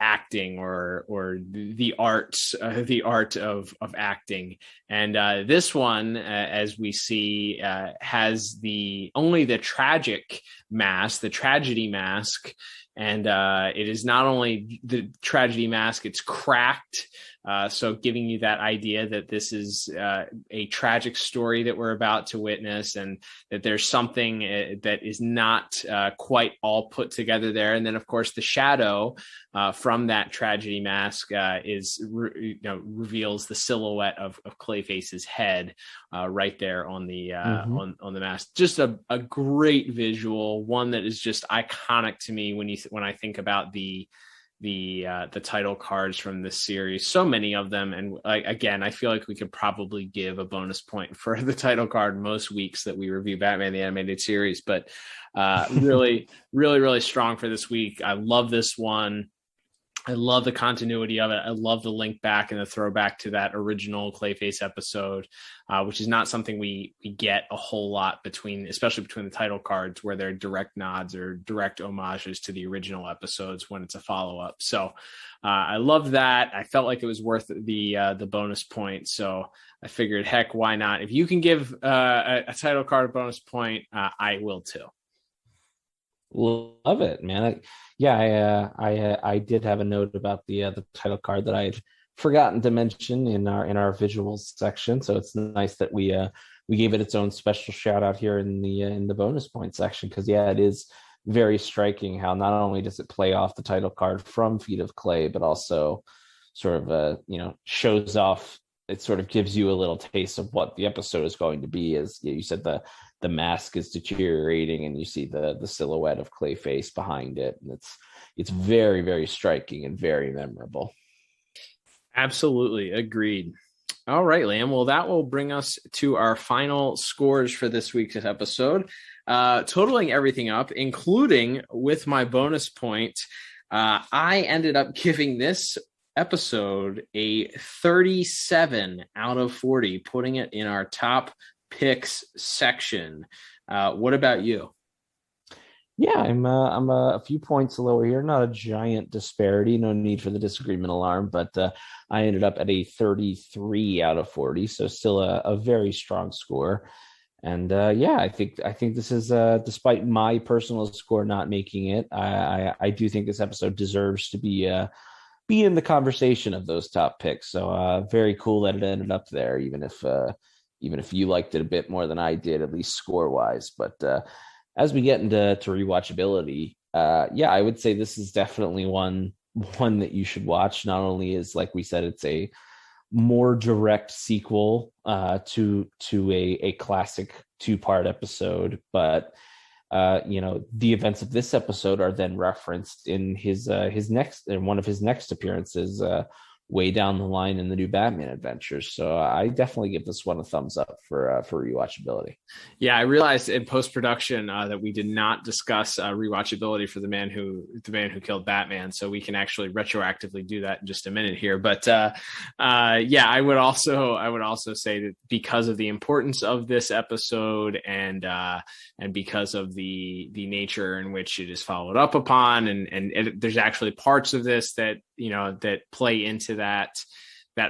acting or the art of acting. And this one, as we see, has only the tragic mask, the tragedy mask. And it is not only the tragedy mask, it's cracked. So giving you that idea that this is a tragic story that we're about to witness, and that there's something that is not quite all put together there. And then, of course, the shadow from that tragedy mask reveals the silhouette of Clayface's head right there on the on the mask. Just a great visual, one that is just iconic to me when I think about the title cards from this series. So many of them, and again, I feel like we could probably give a bonus point for the title card most weeks that we review Batman the Animated Series, but really really strong for this week. I love this one. I love the continuity of it. I love the link back and the throwback to that original Clayface episode, which is not something we get a whole lot especially between the title cards, where they're direct nods or direct homages to the original episodes when it's a follow-up. So I love that. I felt like it was worth the bonus point. So I figured, heck, why not? If you can give a title card a bonus point, I will too. Love it, man. I did have a note about the title card that I had forgotten to mention in our visuals section. So it's nice that we gave it its own special shout out here in the bonus point section, because it is very striking how not only does it play off the title card from Feet of Clay, but also sort of shows off. It sort of gives you a little taste of what the episode is going to be. As you said, the mask is deteriorating, and you see the silhouette of Clayface behind it, and it's very, very striking and very memorable. Absolutely agreed. All right, Liam. Well, that will bring us to our final scores for this week's episode, totaling everything up, including with my bonus point. I ended up giving this episode a 37 out of 40, putting it in our top picks section. What about you? Yeah, I'm a few points lower here. Not a giant disparity. No need for the disagreement alarm, but I ended up at a 33 out of 40, so still a very strong score. And I think this is, despite my personal score not making it, I do think this episode deserves to be in the conversation of those top picks. So very cool that it ended up there, even if you liked it a bit more than I did, at least score wise. But as we get into rewatchability, I would say this is definitely one that you should watch. Not only is, like we said, it's a more direct sequel to a classic 2-part episode, but the events of this episode are then referenced in one of his next appearances way down the line in the new Batman adventures. So I definitely give this one a thumbs up for rewatchability. Yeah, I realized in post-production that we did not discuss rewatchability for the man who killed Batman. So we can actually retroactively do that in just a minute here. But I would also say that because of the importance of this episode and because of the nature in which it is followed up upon, and there's actually parts of this that play into that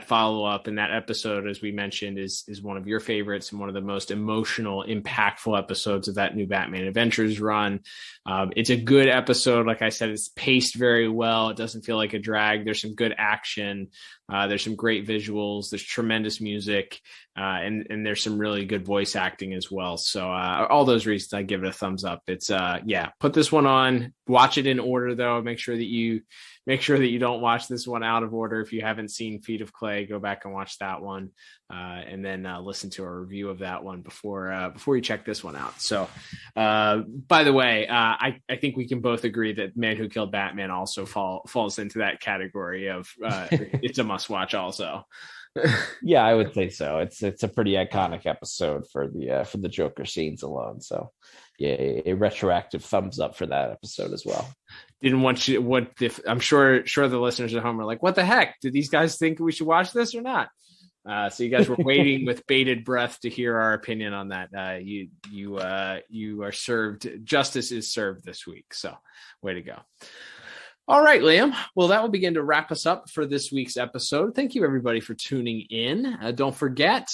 follow-up, and that episode, as we mentioned, is one of your favorites and one of the most emotional, impactful episodes of that new Batman Adventures run. It's a good episode. Like I said, it's paced very well. It doesn't feel like a drag. There's some good action. There's some great visuals. There's tremendous music, and there's some really good voice acting as well. So all those reasons, I give it a thumbs up. It's put this one on. Watch it in order, though. Make sure that you don't watch this one out of order. If you haven't seen Feet of Clay, go back and watch that one, and then listen to a review of that one before you check this one out. So, by the way, I think we can both agree that Man Who Killed Batman also falls into that category of it's a must watch also. Yeah, I would say so. It's a pretty iconic episode for the Joker scenes alone. So yeah, a retroactive thumbs up for that episode as well. Didn't want you. What if? I'm sure the listeners at home are like, "What the heck? Did these guys think we should watch this or not?" So you guys were waiting with bated breath to hear our opinion on that. You are served. Justice is served this week. So way to go. All right, Liam. Well, that will begin to wrap us up for this week's episode. Thank you, everybody, for tuning in. Don't forget,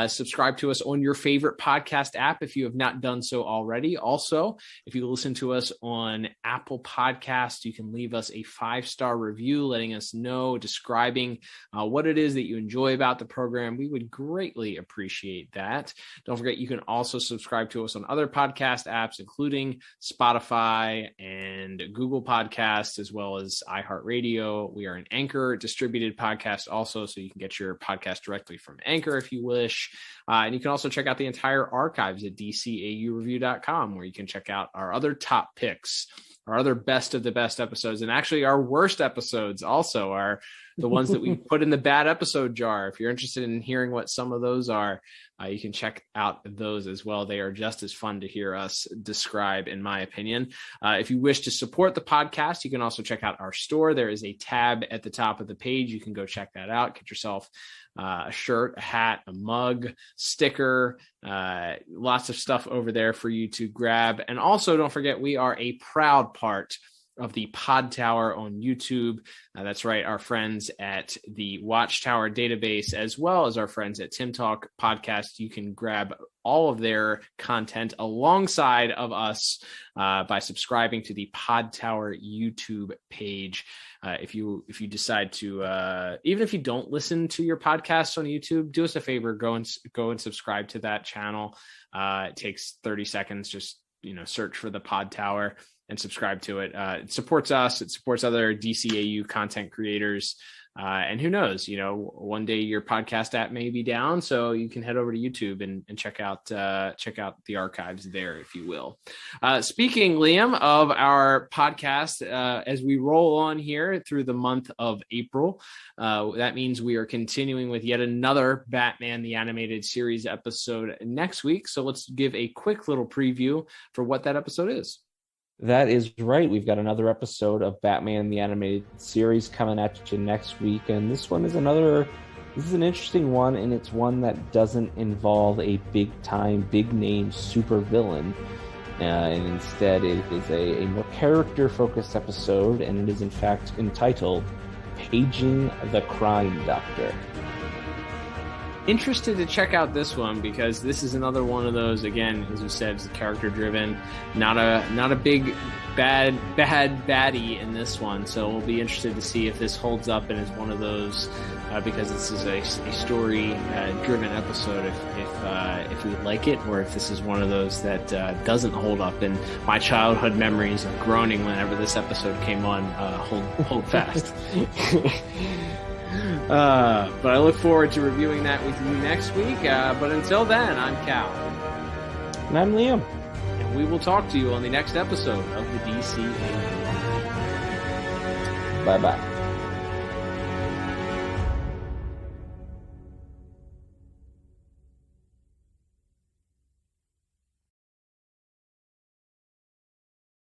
subscribe to us on your favorite podcast app if you have not done so already. Also, if you listen to us on Apple Podcasts, you can leave us a 5-star review letting us know, describing what it is that you enjoy about the program. We would greatly appreciate that. Don't forget, you can also subscribe to us on other podcast apps, including Spotify and Google Podcasts, as well as iHeartRadio. We are an Anchor distributed podcast also, so you can get your podcast directly from Anchor if you wish. And you can also check out the entire archives at DCAUreview.com, where you can check out our other top picks, our other best of the best episodes, and actually our worst episodes also are the ones that we put in the bad episode jar. If you're interested in hearing what some of those are, you can check out those as well. They are just as fun to hear us describe, in my opinion. If you wish to support the podcast, you can also check out our store. There is a tab at the top of the page. You can go check that out. Get yourself a shirt, a hat, a mug, sticker, lots of stuff over there for you to grab. And also, don't forget, we are a proud part of the Pod Tower on YouTube. That's right, our friends at the Watchtower database, as well as our friends at Tim Talk Podcast. You can grab all of their content alongside of us by subscribing to the Pod Tower YouTube page. If you decide to, even if you don't listen to your podcasts on YouTube, do us a favor, go and subscribe to that channel. It takes 30 seconds. Just search for the Pod Tower and subscribe to it. It supports us. It supports other DCAU content creators. And who knows, one day your podcast app may be down, so you can head over to YouTube and check out the archives there, if you will. Speaking, Liam, of our podcast, as we roll on here through the month of April, that means we are continuing with yet another Batman the Animated Series episode next week. So let's give a quick little preview for what that episode is. That is right. We've got another episode of Batman the Animated Series coming at you next week, and this is an interesting one, and it's one that doesn't involve a big-time, big-name supervillain, and instead it is a more character-focused episode, and it is in fact entitled Paging the Crime Doctor. Interested to check out this one because this is another one of those, again, as you said, it's character driven, not a big bad baddie in this one. So we'll be interested to see if this holds up and is one of those, because this is a story driven episode, if we like it, or if this is one of those that doesn't hold up. And my childhood memories of groaning whenever this episode came on hold fast. But I look forward to reviewing that with you next week. But until then, I'm Cal. And I'm Liam. And we will talk to you on the next episode of the DCAU. Bye-bye.